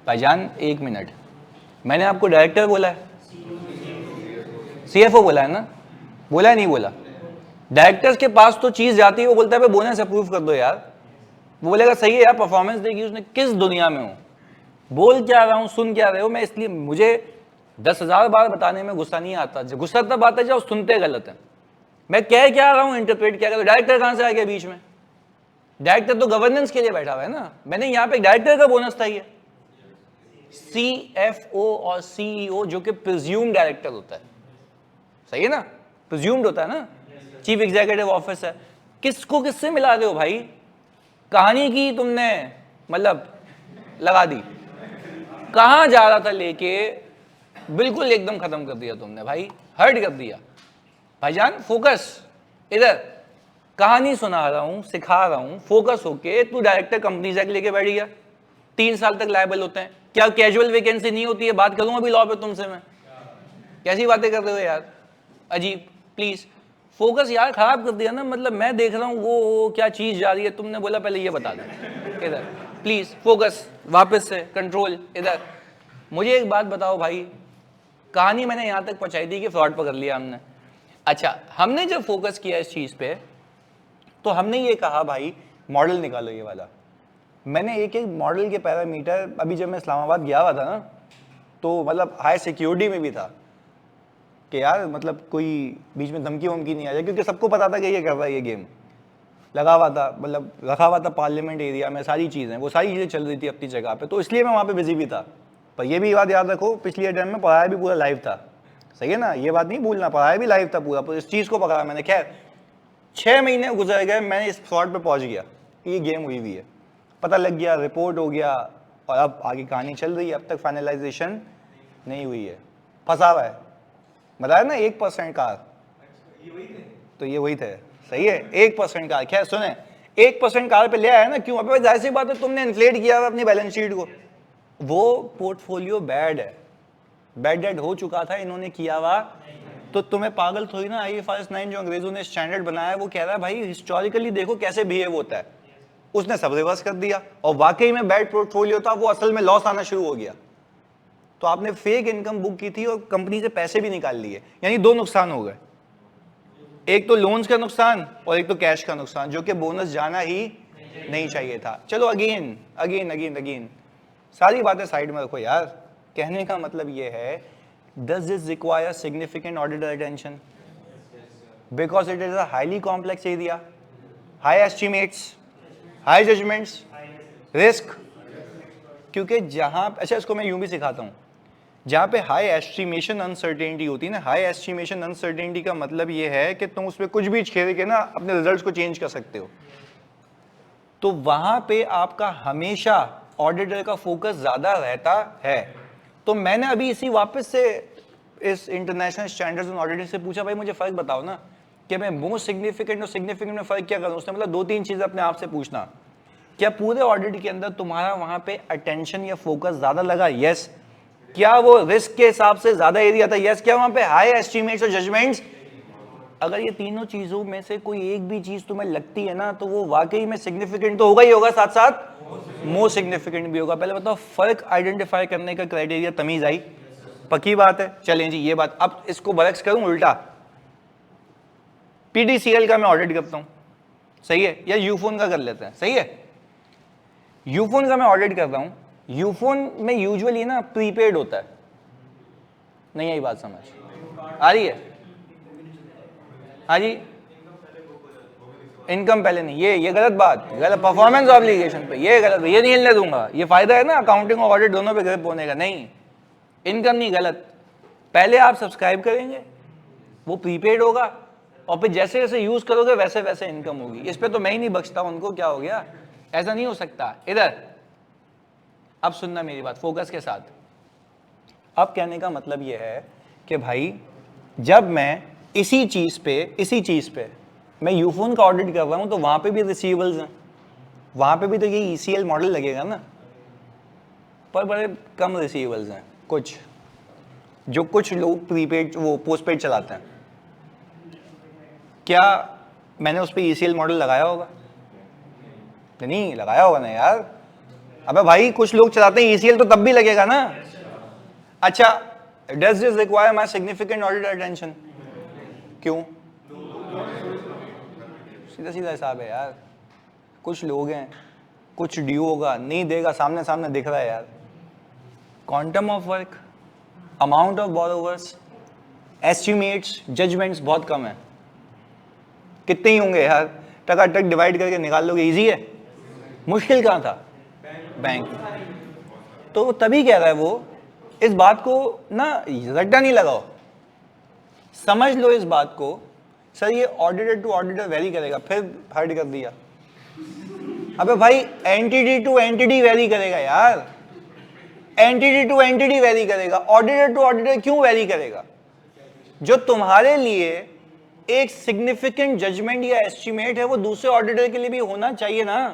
भाईजान 1 मिनट, मैंने आपको डायरेक्टर बोला है, CFO बोला है ना, बोला है नहीं बोला? डायरेक्टर्स के पास तो चीज जाती है, वो बोलता है भाई बोनस अप्रूव कर दो यार। वो बोलेगा सही है यार, परफॉर्मेंस देगी उसने। किस दुनिया में हूँ, बोल क्या रहा हूँ, सुन क्या रहे हो। मैं इसलिए, मुझे 10,000 बार बताने में गुस्सा नहीं आता, गुस्सा तब आता है जब सुनते गलत है। मैं कह क्या रहा हूँ, इंटरप्रेट क्या कर रहा हूँ। डायरेक्टर कहाँ से आ गया बीच में? डायरेक्टर तो गवर्नेंस के लिए बैठा हुआ है ना। मैंने यहाँ पे डायरेक्टर का बोनस था, ये CFO और CEO जो कि प्रिज्यूम डायरेक्टर होता है, सही है ना, प्रिज्यूम्ड होता है ना, चीफ एग्जीक्यूटिव ऑफिसर। किसको किससे मिला रहे हो भाई? कहानी की तुमने मतलब लगा दी, कहां जा रहा था लेके, बिल्कुल एकदम खत्म कर दिया तुमने भाई, हर्ट कर दिया। भाईजान फोकस, इधर कहानी सुना रहा हूं, सिखा रहा हूं, फोकस होके। तू डायरेक्टर कंपनी एक्ट लेके बैठ गया, 3 साल तक लायबल होते हैं। क्या कैजुअल वैकेंसी नहीं होती है? बात करूंगा अभी लॉ पे तुमसे मैं। कैसी बातें कर रहे हो यार, अजीब। प्लीज फोकस यार खराब कर दिया ना। मतलब मैं देख रहा हूँ वो क्या चीज जा रही है, तुमने बोला पहले ये बता दो। इधर प्लीज फोकस, वापस से कंट्रोल इधर। मुझे एक बात बताओ भाई, कहानी मैंने यहाँ तक पहुँचाई थी कि फ्रॉड पकड़ लिया हमने। अच्छा, हमने जब फोकस किया इस चीज़ पे, तो हमने ये कहा भाई मॉडल निकालो ये वाला। मैंने एक एक मॉडल के पैरामीटर, अभी जब मैं इस्लामाबाद गया हुआ था ना, तो मतलब हाई सिक्योरिटी में भी था कि यार मतलब कोई बीच में धमकी वमकी नहीं आ जाए, क्योंकि सबको पता था कि ये कर रहा है, ये गेम लगा हुआ था, मतलब रखा हुआ था पार्लियामेंट एरिया में, सारी चीज़ें, वो सारी चीज़ें चल रही थी अपनी जगह पे, तो इसलिए मैं वहाँ पे बिजी भी था। पर ये भी बात याद रखो, पिछले टाइम में पढ़ाया भी पूरा लाइव था, सही है ना, ये बात नहीं भूलना, पढ़ाया भी लाइव था पूरा। तो इस चीज़ को पकड़ा मैंने। खैर 6 महीने गुजर गए, मैंने इस फ्रॉड पे पहुंच गया कि ये गेम हुई हुई है, पता लग गया, रिपोर्ट हो गया, और अब आगे कहानी चल रही है। अब तक फाइनलाइजेशन नहीं हुई है, फंसा हुआ है। बताया ना 1% कार, तो ये वही थे, सही है, 1% कार। खैर सुने, 1% कार पे ले आया ना, क्यों? अबे जाहिर सी बात है, तुमने इन्फ्लेट किया हुआ अपनी बैलेंस शीट को, वो पोर्टफोलियो बैड है, बैड डेड हो चुका था, इन्होंने किया हुआ। तो तुम्हें पागल थोड़ी ना, IFRS 9 जो अंग्रेजों ने स्टैंडर्ड बनाया है, वो कह रहा है भाई हिस्टोरिकली देखो कैसे बिहेव होता है। उसने सब रिवर्स कर दिया, और वाकई में बैड पोर्टफोलियो था, वो असल में लॉस आना शुरू हो गया। तो आपने फेक इनकम बुक की थी और कंपनी से पैसे भी निकाल लिए, यानी दो नुकसान हो गए, एक तो लोन्स का नुकसान और एक तो कैश का नुकसान, जो कि बोनस जाना ही नहीं चाहिए था। चलो अगेन अगेन अगेन अगेन सारी बातें साइड में रखो यार। कहने का मतलब ये है, does this require significant auditor attention? Because it is a highly complex area, high estimates, high judgments, risk। क्योंकि जहां, अच्छा इसको मैं यूं भी सिखाता हूं, जहां पे हाई एस्टिमेशन अनसर्टेनिटी होती है ना, हाई एस्टिमेशन अनसर्टेनिटी का मतलब ये है कि तुम उसमें कुछ भी छेड़ के ना अपने रिजल्ट्स को चेंज कर सकते हो, तो वहां पे आपका हमेशा ऑडिटर का फोकस ज्यादा रहता है। तो मैंने अभी इसी वापस से इस इंटरनेशनल स्टैंडर्ड्स एंड ऑडिटर से पूछा, भाई मुझे फर्क बताओ ना कि मैं मोस्ट सिग्निफिकेंट और सिग्निफिकेंट में फर्क क्या करूं। उसने मतलब 2-3 चीजें अपने आप से पूछना, क्या पूरे ऑडिट के अंदर तुम्हारा वहां पे अटेंशन या फोकस ज्यादा लगा? यस। क्या वो रिस्क के हिसाब से ज्यादा एरिया था? यस। क्या वहां पे हाई एस्टिमेट्स और जजमेंट्स? अगर ये तीनों चीजों में से कोई एक भी चीज तुम्हें लगती है ना, तो वो वाकई में सिग्निफिकेंट तो होगा ही होगा, साथ साथ मोस्ट सिग्निफिकेंट भी होगा। पहले बताओ, फर्क आइडेंटिफाई करने का क्राइटेरिया तमीज आई? पक्की बात है। चलें जी, ये बात। अब इसको बरक्स करूं उल्टा, PDCL का मैं ऑडिट करता हूं, सही है, या यूफोन का कर लेते हैं, सही है। यूफोन का मैं ऑडिट कर रहा हूं, यूफोन में यूजुअली ना प्रीपेड होता है। नहीं आई बात समझ आ रही है? हाँ जी, इनकम पहले नहीं, ये गलत बात, गलत परफॉर्मेंस ऑब्लिगेशन पे, ये गलत, ये नहीं हिलने दूंगा। ये फायदा है ना अकाउंटिंग और ऑडिट दोनों पे ग्रिप होने का। नहीं, इनकम नहीं, गलत। पहले आप सब्सक्राइब करेंगे, वो प्रीपेड होगा, और फिर जैसे जैसे यूज करोगे वैसे वैसे इनकम होगी। इस पे तो मैं ही नहीं बख्शता उनको, क्या हो गया, ऐसा नहीं हो सकता। इधर अब सुनना मेरी बात फोकस के साथ। अब कहने का मतलब यह है कि भाई जब मैं इसी चीज पे मैं यूफोन का ऑडिट कर रहा हूं, तो वहां पे भी रिसीवेबल्स हैं, वहां पे भी तो ये ECL मॉडल लगेगा ना, पर बड़े कम रिसीवेबल्स हैं। कुछ लोग प्रीपेड वो पोस्टपेड चलाते हैं, क्या मैंने उस पर ECL मॉडल लगाया होगा? नहीं लगाया होगा ना यार। अबे भाई कुछ लोग चलाते हैं ECL, तो तब भी लगेगा ना। अच्छा, does this require my significant audit attention? क्यों? सीधा सीधा हिसाब है यार। कुछ लोग हैं, कुछ ड्यू होगा, नहीं देगा, सामने सामने दिख रहा है यार। Quantum of work, amount of borrowers, estimates, judgements बहुत कम है। कितने ही होंगे यार, टकाटक डिवाइड करके निकाल लोगे, इजी है। मुश्किल कहाँ था? बैंक। तो वो तभी कह रहा है वो, इस बात को ना रट्टा नहीं लगाओ, समझ लो इस बात को। सर ये ऑडिटर टू ऑडिटर वेरी करेगा, फिर हर्ट कर दिया। अबे भाई एंटिटी टू एंटिटी वेरी करेगा यार, एंटिटी टू एंटिटी वेरी करेगा, ऑडिटर टू ऑडिटर क्यों वेरी करेगा? जो तुम्हारे लिए एक सिग्निफिकेंट जजमेंट या एस्टिमेट है, वो दूसरे ऑडिटर के लिए भी होना चाहिए ना,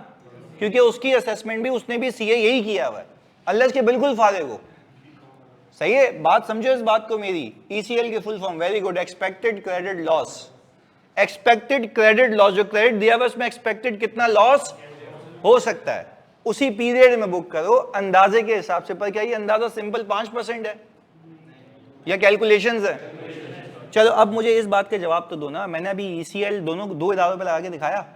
क्योंकि उसकी असेसमेंट भी उसने भी CA यही किया हुआ है, अल्लाह के बिल्कुल फारिग हो। सही है, बात समझो इस बात को मेरी। ECL की full form, very good, expected credit loss. Expected credit loss, जो क्रेडिट दिया हुआ उसमें एक्सपेक्टेड कितना लॉस हो सकता है, उसी पीरियड में बुक करो अंदाजे के हिसाब से। पर क्या ये अंदाजा सिंपल 5% है या कैलकुलेशंस है? चलो अब मुझे इस बात के जवाब तो दो ना। मैंने अभी ECL दो इदारों पे लगा के दिखाया,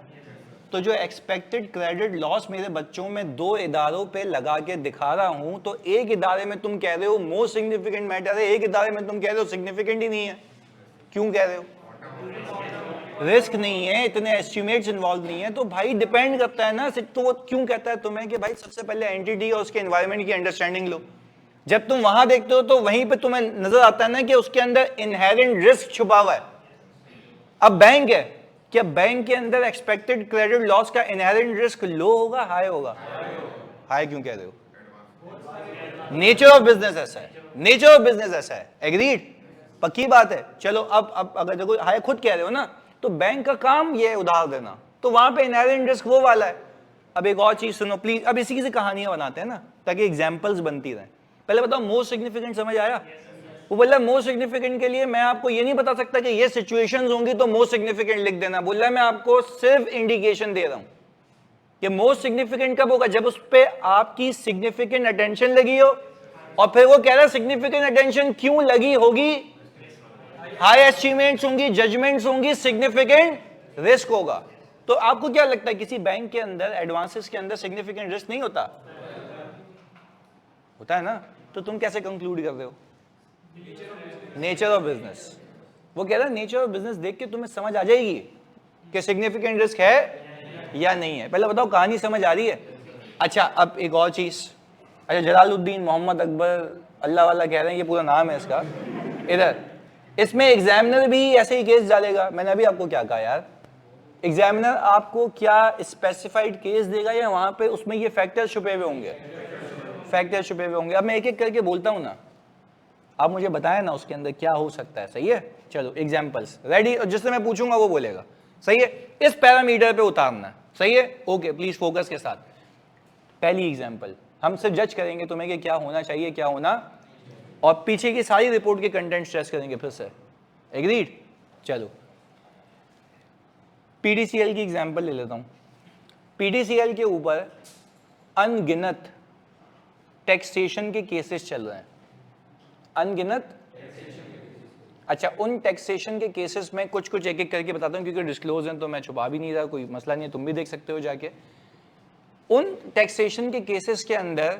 तो जो एक्सपेक्टेड क्रेडिट लॉस मेरे बच्चों में 2 इदारों पे लगा के दिखा रहा हूं, तो एक इदारे में तुम कह रहे हो मोस्ट सिग्निफिकेंट मैटर है, एक इदारे में तुम कह रहे हो सिग्निफिकेंट ही नहीं है। क्यों कह रहे हो? रिस्क नहीं है, इतने एस्टिमेट्स इन्वॉल्व नहीं है। तो भाई डिपेंड करता है ना। तो वो क्यों कहता है तुम्हें कि भाई सबसे पहले एंटिटी और उसके एनवायरनमेंट की अंडरस्टैंडिंग लो। जब तुम वहां देखते हो तो वहीं पे तुम्हें नजर आता है ना कि उसके अंदर इनहेरेंट रिस्क छुपा हुआ है। अब बैंक है, क्या बैंक के अंदर एक्सपेक्टेड क्रेडिट लॉस का इनहेरेंट रिस्क लो होगा, हाई होगा? हाई क्यों कह रहे हो? नेचर ऑफ बिजनेस ऐसा है, नेचर ऑफ बिजनेस ऐसा है। एग्रीड? पक्की बात है। चलो अब अगर देखो हाई खुद कह रहे हो ना, तो तो बैंक का काम ये है उधार देना, तो वहां पे इनहेरेंट रिस्क वो वाला है। अब एक और चीज सुनो प्लीज, अब इसी से कहानियां बनाते हैं ना ताकि एग्जाम्पल्स बनती रहे। पहले बताओ मोस्ट सिग्निफिकेंट समझ आया? वो बोला मोस्ट सिग्निफिकेंट के लिए मैं आपको ये नहीं बता सकता कि ये सिचुएशंस होंगी तो मोस्ट सिग्निफिकेंट लिख देना, बोल रहा है मैं आपको सिर्फ इंडिकेशन दे रहा हूं कि मोस्ट सिग्निफिकेंट कब होगा, जब उस पर आपकी सिग्निफिकेंट अटेंशन लगी हो। और फिर वो कह रहा है सिग्निफिकेंट अटेंशन क्यों लगी होगी, हाई एस्टिमेट्स होंगी, जजमेंट्स होंगी, सिग्निफिकेंट रिस्क होगा। तो आपको क्या लगता है किसी बैंक के अंदर एडवांसेस के अंदर सिग्निफिकेंट रिस्क नहीं होता? होता है ना? तो तुम कैसे कंक्लूड कर रहे हो? Nature of business. वो कह रहा है नेचर ऑफ बिजनेस देख के तुम्हें समझ आ जाएगी कि सिग्निफिकेंट रिस्क है या नहीं है। पहले बताओ कहानी समझ आ रही है? अच्छा अब एक और चीज, अच्छा जलालुद्दीन मोहम्मद अकबर अल्लाह वाला कह रहे हैं, ये पूरा नाम है इसका। इधर इसमें एग्जामिनर भी ऐसे ही केस डालेगा। मैंने अभी आपको क्या कहा यार, एग्जामिनर आपको क्या स्पेसिफाइड केस देगा या वहां पे उसमें ये फैक्टर छुपे हुए होंगे? फैक्टर छुपे हुए होंगे। अब मैं एक एक करके बोलता हूं ना, आप मुझे बताएं ना उसके अंदर क्या हो सकता है। सही है, चलो एग्जाम्पल्स रेडी, जिससे मैं पूछूंगा वो बोलेगा। सही है, इस पैरामीटर पे उतारना। सही है, ओके प्लीज फोकस के साथ। पहली एग्जाम्पल हम सिर्फ जज करेंगे तुम्हें कि क्या होना चाहिए क्या होना, और पीछे की सारी रिपोर्ट के कंटेंट स्ट्रेस करेंगे फिर से। एग्रीड? चलो पीडीसीएल की एग्जाम्पल ले लेता हूं। पीडीसीएल के ऊपर अनगिनत टैक्सेशन के केसेस चल रहे हैं, अनगिनत। अच्छा उन टैक्सेशन के केसेस में कुछ कुछ एक एक करके बताता हूं क्योंकि डिस्क्लोज हैं तो मैं छुपा भी नहीं रहा, कोई मसला नहीं है, तुम भी देख सकते हो जाके। उन टैक्सेशन के केसेस के अंदर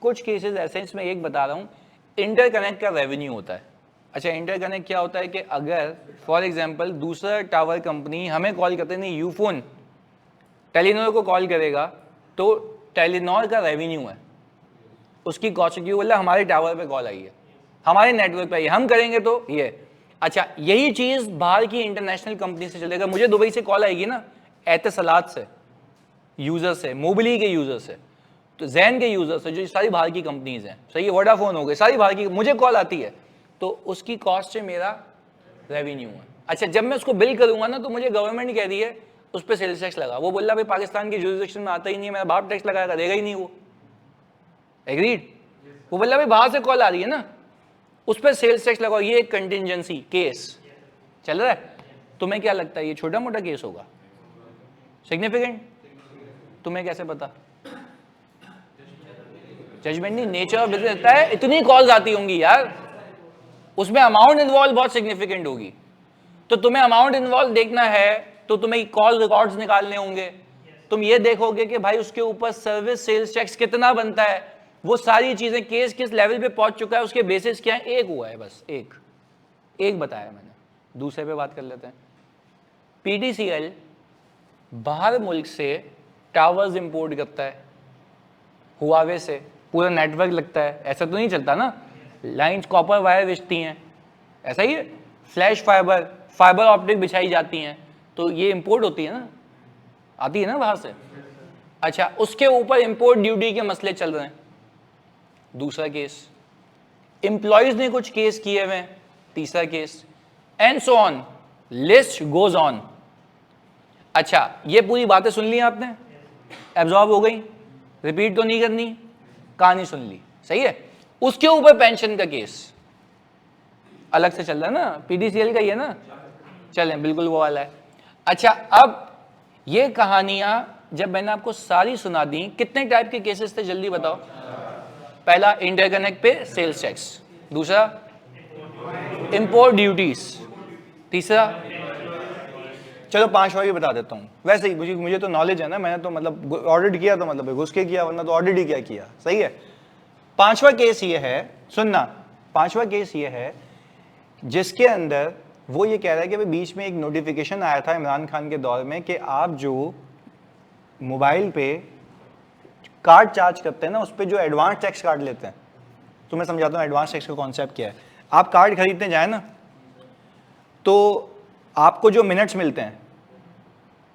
कुछ केसेस ऐसे हैं, इसमें एक बता रहा हूं, इंटरकनेक्ट का रेवेन्यू होता है। अच्छा इंटरकनेक्ट क्या होता है कि अगर फॉर एग्जांपल दूसरा टावर कंपनी हमें कॉल करते नहीं, यूफोन टेलीनॉर को कॉल करेगा तो टेलीनॉर का रेवेन्यू है, उसकी कॉस्ट क्यों बोला हमारे टावर पे कॉल आई है, हमारे नेटवर्क पे आई है, हम करेंगे तो ये। अच्छा यही चीज बाहर की इंटरनेशनल कंपनी से चलेगा, मुझे दुबई से कॉल आएगी ना, एतसलात से यूजर से, मोबिली के यूजर से, तो जैन के यूजर से, जो सारी बाहर की कंपनीज हैं। सही है, वोडाफोन हो गई, सारी बाहर की, मुझे कॉल आती है तो उसकी कॉस्ट से मेरा रेवेन्यू है। अच्छा जब मैं उसको बिल करूंगा ना तो मुझे गवर्नमेंट कह रही है उस पर सेल्स टैक्स लगा, वो बोल रहा भाई पाकिस्तान की जुरिसडिक्शन में आता ही नहीं है, मेरा बाप टैक्स लगाएगा, देगा ही नहीं वो। एग्रीड? वो बोल रहा भाई बाहर से कॉल आ रही है ना, उस पर सेल्स टैक्स लगाओ, ये एक कंटिजेंसी केस चल रहा है। तुम्हें क्या लगता है ये छोटा मोटा केस होगा, सिग्निफिकेंट? तुम्हें कैसे पता? जजमेंट नहीं, नेचर ऑफ बिजनेस रहता है, इतनी कॉल्स आती होंगी यार, उसमें अमाउंट इन्वॉल्व बहुत सिग्निफिकेंट होगी, तो तुम्हें अमाउंट इन्वॉल्व देखना है तो तुम्हें कॉल रिकॉर्ड्स निकालने होंगे, तुम ये देखोगे कि भाई उसके ऊपर सर्विस सेल्स टैक्स कितना बनता है, वो सारी चीजें, केस किस लेवल पे पहुंच चुका है, उसके बेसिस क्या है। एक हुआ है बस, एक बताया मैंने, दूसरे पे बात कर लेते हैं। पीडीसीएल बाहर मुल्क से टावर्स इंपोर्ट करता है, हुआवे से पूरा नेटवर्क लगता है, ऐसा तो नहीं चलता ना, लाइंस कॉपर वायर बिछती हैं, ऐसा ही है, फ्लैश फाइबर ऑप्टिक बिछाई जाती हैं, तो ये इंपोर्ट होती है ना, आती है ना बाहर से। अच्छा उसके ऊपर इंपोर्ट ड्यूटी के मसले चल रहे हैं। दूसरा केस, एम्प्लॉयज ने कुछ केस किए हुए हैं। तीसरा case, and so on, list goes on. अच्छा ये पूरी बातें सुन ली आपने, एब्जॉर्ब हो गई, रिपीट तो नहीं करनी, कहानी सुन ली। सही है, उसके ऊपर पेंशन का केस अलग से चल रहा है ना, पीडीसीएल का ही है ना, चलें बिल्कुल वो वाला है। अच्छा अब ये कहानियां जब मैंने आपको सारी सुना दी, कितने टाइप के केसेस थे जल्दी बताओ? पहला इंटरकनेक्ट पे सेल्स टैक्स, दूसरा इंपोर्ट ड्यूटीज, तीसरा, चलो पांचवा भी बता देता हूं, वैसे ही मुझे तो नॉलेज है ना, मैंने तो मतलब ऑडिट किया तो मतलब घुस के किया, वरना तो ऑडिट ही क्या किया। सही है, पांचवा केस ये है, सुनना, पांचवा केस ये है जिसके अंदर वो ये कह रहा है कि भाई बीच में एक नोटिफिकेशन आया था इमरान खान के दौर में कि आप जो मोबाइल पे कार्ड चार्ज करते हैं ना, उस पर जो एडवांस टैक्स काट लेते हैं, तो मैं समझाता हूँ एडवांस टैक्स का कॉन्सेप्ट क्या है। आप कार्ड खरीदने जाए ना तो आपको जो मिनट्स मिलते हैं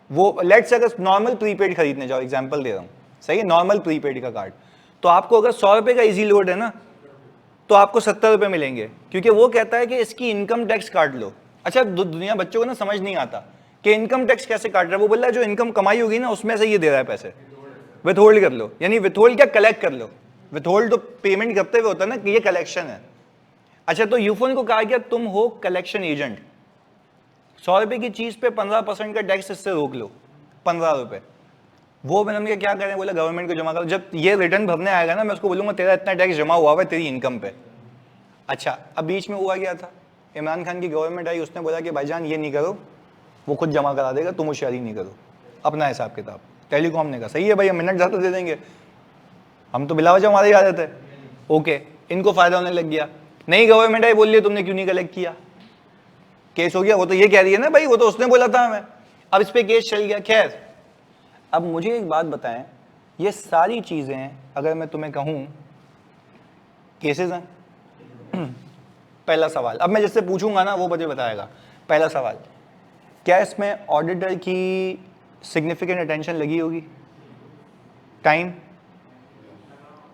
वो, लेट्स से अगर नॉर्मल प्रीपेड खरीदने जाओ, एग्जांपल दे रहा हूँ, सही है, नॉर्मल प्रीपेड का कार्ड, तो आपको अगर 100 रुपये का इजी लोड है ना तो आपको 70 रुपये मिलेंगे, क्योंकि वो कहता है कि इसकी इनकम टैक्स काट लो। अच्छा दुनिया बच्चों को ना समझ नहीं आता कि इनकम टैक्स कैसे काट रहा है। वो बोल रहा है जो इनकम कमाई होगी ना उसमें से ये दे रहा है पैसे, विथहोल्ड कर लो, यानी विथहोल्ड क्या, कलेक्ट कर लो। विथहोल्ड तो पेमेंट करते हुए होता है ना कि ये कलेक्शन है। अच्छा, तो यूफोन को कहा गया तुम हो कलेक्शन एजेंट, 100 रुपए की चीज पे 15% का टैक्स इससे रोक लो, 15 रुपए। वो मैंने क्या करें, बोला गवर्नमेंट को जमा करो, जब ये रिटर्न भरने आएगा ना मैं उसको बोलूंगा तेरा इतना टैक्स जमा हुआ है तेरी इनकम पे। अच्छा, अब बीच में हुआ क्या था, इमरान खान की गवर्नमेंट आई, उसने बोला कि भाईजान ये नहीं करो, वो खुद जमा करा देगा, तुम होशियारी नहीं करो, अपना हिसाब किताब। टेलीकॉम ने कहा सही है भाई, हम मिनट ज़्यादा दे देंगे, हम तो बिला वजह हमारी आदत है। ओके, इनको फायदा होने लग गया। नई गवर्नमेंट आई, बोल लिया तुमने क्यों नहीं कलेक्ट किया, केस हो गया। वो तो ये कह रही है ना भाई, वो तो उसने बोला था हमें, अब इस पे केस चल गया। खैर, अब मुझे एक बात बताएं, ये सारी चीजें अगर मैं तुम्हें कहूं केसेस हैं। पहला सवाल, अब मैं जिससे पूछूंगा ना वो मुझे बताएगा। पहला सवाल, क्या इसमें ऑडिटर की सिग्निफिकेंट अटेंशन लगी होगी, टाइम,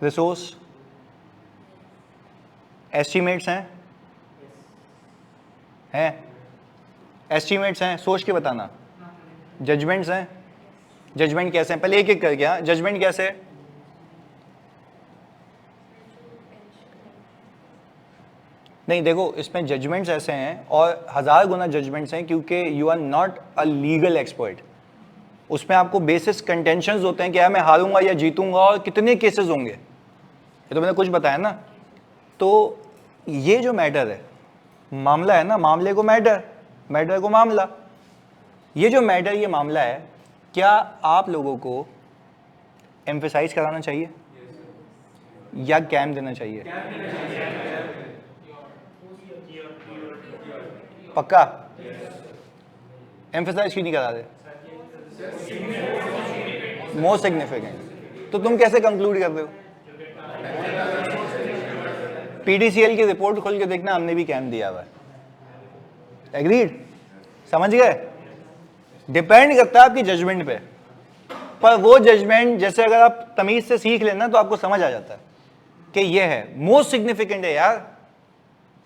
रिसोर्स, एस्टिमेट्स हैं एस्टिमेट्स हैं, सोच के बताना। जजमेंट्स हैं, जजमेंट कैसे हैं, पहले एक एक करके। हाँ, जजमेंट कैसे है, नहीं देखो इसमें जजमेंट्स ऐसे हैं और 1000 गुना जजमेंट्स हैं, क्योंकि you are not a legal expert. उसमें आपको बेसिस कंटेंशंस होते हैं कि यार मैं हारूंगा या जीतूंगा और कितने केसेस होंगे, ये तो मैंने कुछ बताया ना। तो ये जो मैटर है, मामला है ना, मामले को मैटर, मैटर को मामला। ये जो मैटर, ये मामला है, क्या आप लोगों को एम्फेसाइज कराना चाहिए या कैम देना चाहिए? पक्का? एम्फेसाइज क्यों नहीं करा रहे? Most significant. तो तुम कैसे कंक्लूड कर रहे हो? पीडीसीएल की रिपोर्ट खोल के देखना, हमने भी कैम दिया हुआ है। एग्रीड? समझ गए? डिपेंड करता है आपकी जजमेंट पे, पर वो जजमेंट जैसे अगर आप तमीज से सीख लेना तो आपको समझ आ जाता है कि ये है मोस्ट सिग्निफिकेंट है यार,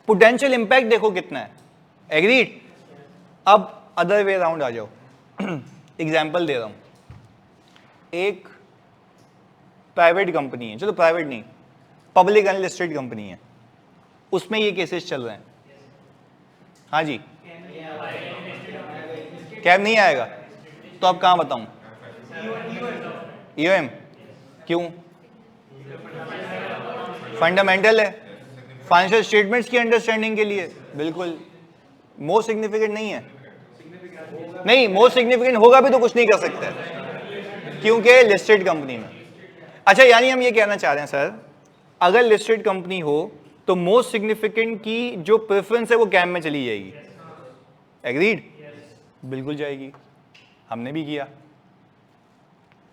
पोटेंशियल इंपैक्ट देखो कितना है। एग्रीड? अब अदर वे अराउंड आ जाओ। एग्जाम्पल दे रहा हूं, एक प्राइवेट कंपनी है, चलो प्राइवेट नहीं, पब्लिक अनलिस्टेड कंपनी है, उसमें ये केसेस चल रहे हैं। हाँ जी, कैब नहीं आएगा तो अब कहां बताऊं? ईओएम। क्यों? फंडामेंटल है फाइनेंशियल स्टेटमेंट्स की अंडरस्टैंडिंग के लिए। बिल्कुल मोस्ट सिग्निफिकेंट नहीं है, नहीं मोस्ट सिग्निफिकेंट होगा भी तो कुछ नहीं कर सकते क्योंकि लिस्टेड कंपनी में। अच्छा, यानी हम ये कहना चाह रहे हैं सर, अगर लिस्टेड कंपनी हो तो मोस्ट सिग्निफिकेंट की जो प्रेफरेंस है वो कैम में चली जाएगी। एग्रीड? बिल्कुल जाएगी, हमने भी किया।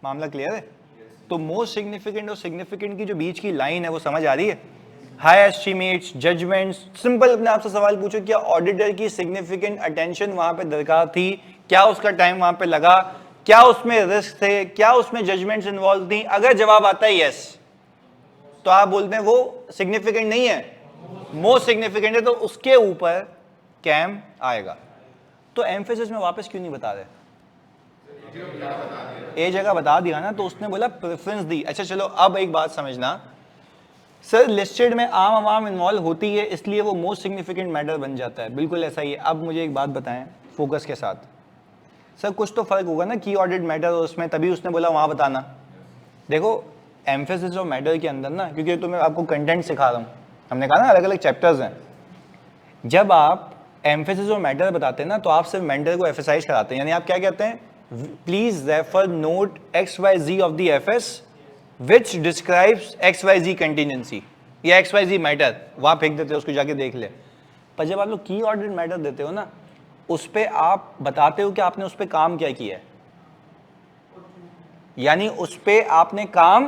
मामला क्लियर है? तो मोस्ट सिग्निफिकेंट और सिग्निफिकेंट की जो बीच की लाइन है वो समझ आ रही है? High estimates, judgements. सिंपल अपने आपसे सवाल पूछो, क्या ऑडिटर की सिग्निफिकेंट अटेंशन वहां पे दरकार थी? क्या उसका टाइम वहां पे लगा? क्या उसमें रिस्क थे? क्या उसमें जजमेंट्स इन्वॉल्व थी? अगर जवाब आता है यस, तो आप बोलते हैं वो सिग्निफिकेंट नहीं है, मोस्ट सिग्निफिकेंट है, तो उसके ऊपर कैम आएगा। तो एम्फेसिस में वापस क्यों नहीं बता रहे? एक जगह बता दिया ना, तो उसने बोला प्रेफरेंस दी। अच्छा चलो, अब एक बात समझना, सर लिस्टेड में आम आवाम इन्वॉल्व होती है इसलिए वो मोस्ट सिग्निफिकेंट मैटर बन जाता है। बिल्कुल ऐसा ही है। अब मुझे एक बात बताएं फोकस के साथ, सर कुछ तो फर्क होगा ना की ऑडिट मैटर और उसमें, तभी उसने बोला वहां बताना। देखो एम्फेसिस और मैटर के अंदर ना, क्योंकि तो मैं आपको कंटेंट सिखा रहा हूँ, हमने कहा ना अलग अलग चैप्टर्स हैं, जब आप एम्फेसिस और मैटर बताते हैं ना तो आप सिर्फ मैटर को एफएसाइज कराते हैं। यानी आप क्या कहते हैं, please refer note XYZ of the FS which describes XYZ contingency या XYZ मैटर, वहां फेंक देते हो, उसको जाके देख ले। पर जब आप लोग की ऑडिट मैटर देते हो ना, उस पर आप बताते हो कि आपने उस पर काम क्या किया है, यानी उस पर आपने काम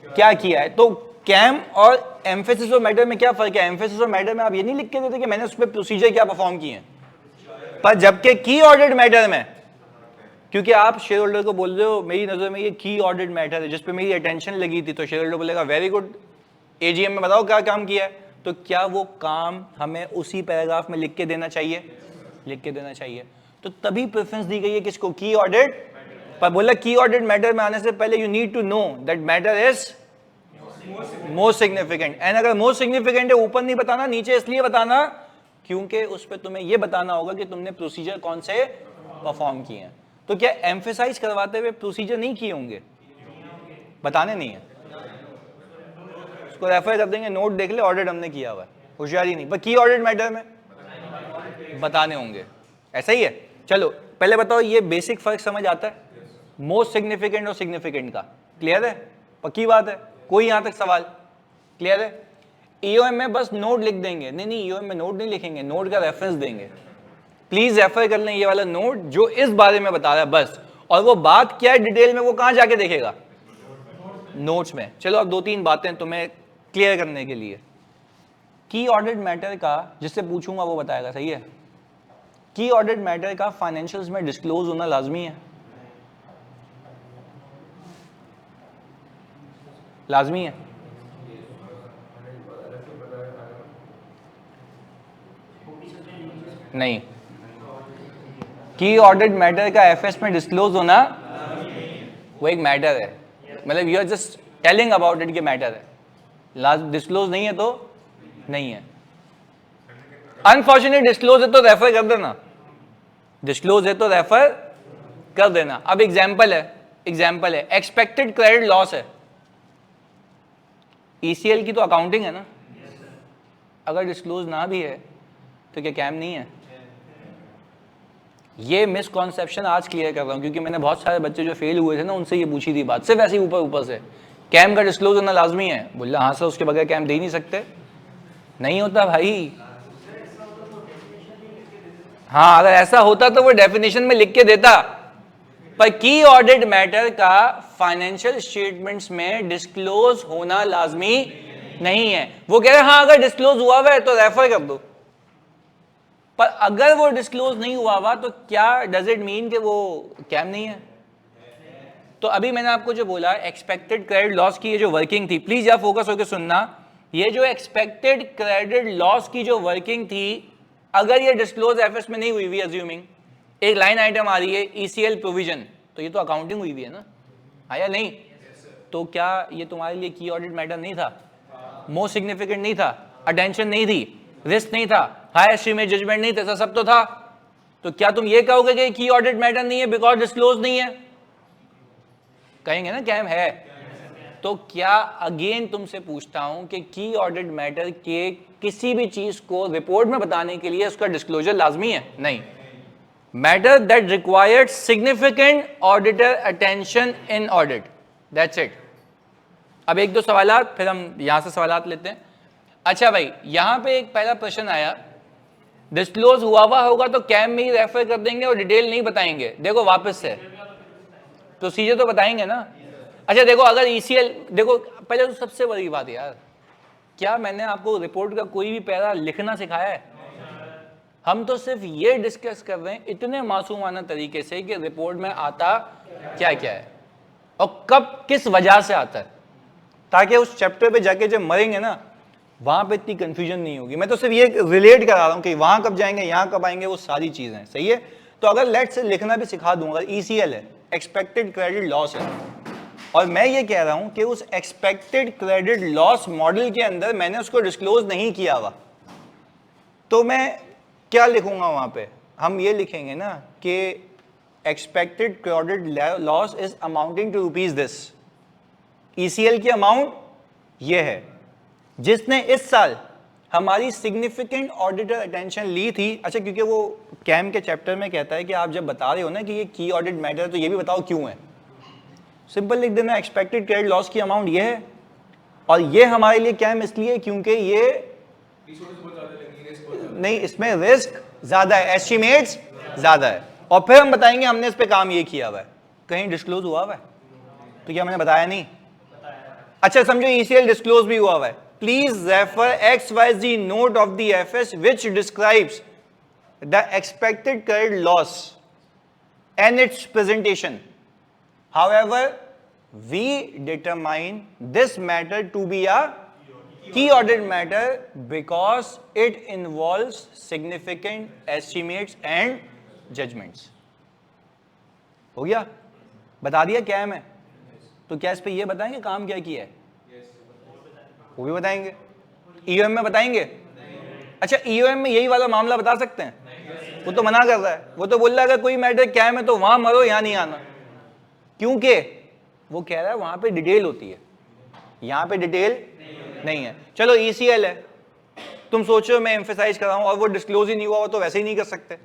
क्या किया है। तो कैम और एम्फेसिस और मैटर में क्या फर्क है? एम्फेसिस और मैटर में आप ये नहीं लिख के देते कि मैंने उस पर प्रोसीजर क्या परफॉर्म किए हैं, पर जबकि की ऑडिट मैटर में, क्योंकि आप शेयर होल्डर को बोल रहे हो मेरी नजर में ये की ऑडिट मैटर है जिस पे मेरी अटेंशन लगी थी, तो शेयर होल्डर बोलेगा वेरी गुड, एजीएम में बताओ क्या काम किया है। तो क्या वो काम हमें उसी पैराग्राफ में लिख के देना चाहिए? लिख के देना चाहिए। तो तभी प्रेफरेंस दी गई है किसको, की ऑडिट। पर बोला की ऑडिट मैटर में आने से पहले you need to know that matter is most significant. And अगर मोस्ट सिग्निफिकेंट है ऊपर नहीं बताना, नीचे इसलिए बताना क्योंकि उस पर तुम्हें यह बताना होगा कि तुमने प्रोसीजर कौन से परफॉर्म किए हैं। तो क्या एम्फेसाइज करवाते हुए प्रोसीजर नहीं किए होंगे, बताने नहीं है, उसको रेफर कर देंगे, नोट देख ले ऑडिट हमने किया हुआ है, होशियारी नहीं, पर की ऑडिट मैटर में बताने होंगे। ऐसा ही है। चलो पहले बताओ ये बेसिक फर्क समझ आता है मोस्ट सिग्निफिकेंट और सिग्निफिकेंट का, क्लियर है, पक्की बात है, कोई यहां तक सवाल क्लियर है। ईओएम में बस नोट लिख देंगे, नहीं ईओएम में नोट नहीं लिखेंगे, नोट का रेफरेंस देंगे, प्लीज रेफर कर लें ये वाला नोट जो इस बारे में बता रहा है बस, और वो बात क्या है डिटेल में वो कहां जाके देखेगा, नोट्स में। चलो अब 2-3 बातें तुम्हें क्लियर करने के लिए। की ऑडिट मैटर का जिससे पूछूंगा वो बताएगा, सही है। की ऑडिट मैटर का फाइनेंशियल्स में डिस्क्लोज होना लाजमी है, लाजमी है। नहीं, की ऑडिट मैटर का एफएस में डिस्क्लोज होना वो एक मैटर है, मतलब you are just telling about it कि मैटर है, लास्ट डिस्क्लोज नहीं है तो नहीं है। अनफॉर्चुनेट डिस्क्लोज है तो रेफर कर देना, डिस्क्लोज है तो रेफर कर देना। अब एग्जांपल है एक्सपेक्टेड क्रेडिट लॉस है, ईसीएल की तो अकाउंटिंग है ना, अगर डिस्क्लोज ना भी है तो क्या कैम नहीं है। ये मिसकॉन्सेप्शन आज क्लियर कर रहा हूं क्योंकि मैंने बहुत सारे बच्चे जो फेल हुए थे ना उनसे ये पूछी थी बात, सिर्फ ऐसे ही ऊपर से, कैम का डिस्क्लोज होना लाजमी है, बोला हाँ सर उसके बगैर कैम दे ही नहीं सकते, नहीं होता भाई। हाँ अगर ऐसा होता तो वो डेफिनेशन में लिख के देता, पर की ऑडिट मैटर का फाइनेंशियल स्टेटमेंट्स में डिस्क्लोज होना लाजमी नहीं है। वो कह रहे हैं हाँ अगर डिस्क्लोज हुआ है तो रेफर कर दो, पर अगर वो डिस्क्लोज नहीं हुआ हुआ तो क्या डज इट मीन कि वो कैम नहीं है। तो अभी मैंने आपको जो बोला एक्सपेक्टेड क्रेडिट लॉस की ये जो वर्किंग थी, प्लीज यार फोकस होकर सुनना, ये जो एक्सपेक्टेड क्रेडिट लॉस की जो वर्किंग थी अगर ये डिस्क्लोज एफएस में नहीं हुई हुई, अज्यूमिंग एक लाइन आइटम आ रही है ईसीएल प्रोविजन, तो ये तो अकाउंटिंग हुई हुई है ना, आया नहीं, तो क्या ये तुम्हारे लिए की ऑडिट मैटर नहीं था, मोस्ट सिग्निफिकेंट नहीं था, अटेंशन नहीं थी, रिस्क नहीं था, हाई एस्टीमेट जजमेंट नहीं था, सब तो था, तो क्या तुम ये कहोगे कि की ऑडिट मैटर नहीं है बिकॉज डिस्क्लोज नहीं है, कहेंगे ना कैम है। तो क्या अगेन तुमसे पूछता हूं कि की ऑडिट मैटर के किसी भी चीज को रिपोर्ट में बताने के लिए उसका डिस्क्लोजर लाजमी है, नहीं। Matter that required significant auditor attention in audit, that's it. अब 1-2 सवालात फिर हम यहां से सवालात लेते हैं। अच्छा भाई यहां पे एक पहला प्रश्न आया, डिस्क्लोज हुआ होगा तो कैम में ही रेफर कर देंगे और डिटेल नहीं बताएंगे। देखो वापस से प्रोसीजर तो बताएंगे ना। अच्छा देखो अगर ईसीएल, देखो पहले तो सबसे बड़ी बात यार, क्या मैंने आपको रिपोर्ट का कोई भी पैरा लिखना सिखाया है? हम तो सिर्फ ये डिस्कस कर रहे हैं इतने मासूमाना तरीके से कि रिपोर्ट में आता क्या क्या है और कब किस वजह से आता है, ताकि उस चैप्टर पे जाके जब मरेंगे ना वहां पे इतनी कंफ्यूजन नहीं होगी। मैं तो सिर्फ ये रिलेट करा रहा हूं कि वहां कब जाएंगे यहां कब आएंगे, वो सारी चीजें सही है। तो अगर लेट से लिखना भी सिखा दूंगा, ईसीएल है एक्सपेक्टेड क्रेडिट लॉस है, और मैं ये कह रहा हूं कि उस एक्सपेक्टेड क्रेडिट लॉस मॉडल के अंदर मैंने उसको डिस्क्लोज नहीं किया हुआ, तो मैं क्या लिखूंगा वहां पे? हम ये लिखेंगे ना कि expected credit loss is amounting to rupees this, ECL की अमाउंट ये है जिसने इस साल हमारी सिग्निफिकेंट ऑडिटर अटेंशन ली थी। अच्छा क्योंकि वो कैम के चैप्टर में कहता है कि आप जब बता रहे हो ना कि ये की ऑडिट मैटर है तो ये भी बताओ क्यों है। सिंपल लिख देना एक्सपेक्टेड क्रेडिट लॉस की अमाउंट ये है, और ये हमारे लिए कैम इसलिए क्योंकि ये नहीं, इसमें रिस्क ज्यादा है, एस्टिमेट्स ज्यादा है, और फिर हम बताएंगे हमने इस पे काम ये किया हुआ है। कहीं डिस्क्लोज हुआ हुआ है तो क्या मैंने बताया नहीं? अच्छा समझो ईसीएल डिस्क्लोज भी हुआ हुआ है, please refer XYZ note of the FS which describes the expected credit loss and it's presentation. However, we determine this matter to be a key audit matter because it involves significant estimates and judgements. हो गया, बता दिया क्या है मैं। तो क्या इस पे ये बताएंगे काम क्या किया है? वो भी बताएंगे। ईओएम में बताएंगे? अच्छा, ईओएम में यही वाला मामला बता सकते हैं? वो तो मना कर रहा है, वो तो बोल रहा है अगर कोई मैटर क्या है तो वहां मरो, यहां नहीं आना, क्योंकि वो कह रहा है वहां पे डिटेल होती है, यहां पे डिटेल नहीं है। चलो ईसीएल है, तुम सोचो मैं एम्फेसाइज कर रहा हूं और वो डिस्क्लोज ही नहीं हुआ, वो तो वैसे ही नहीं कर सकते।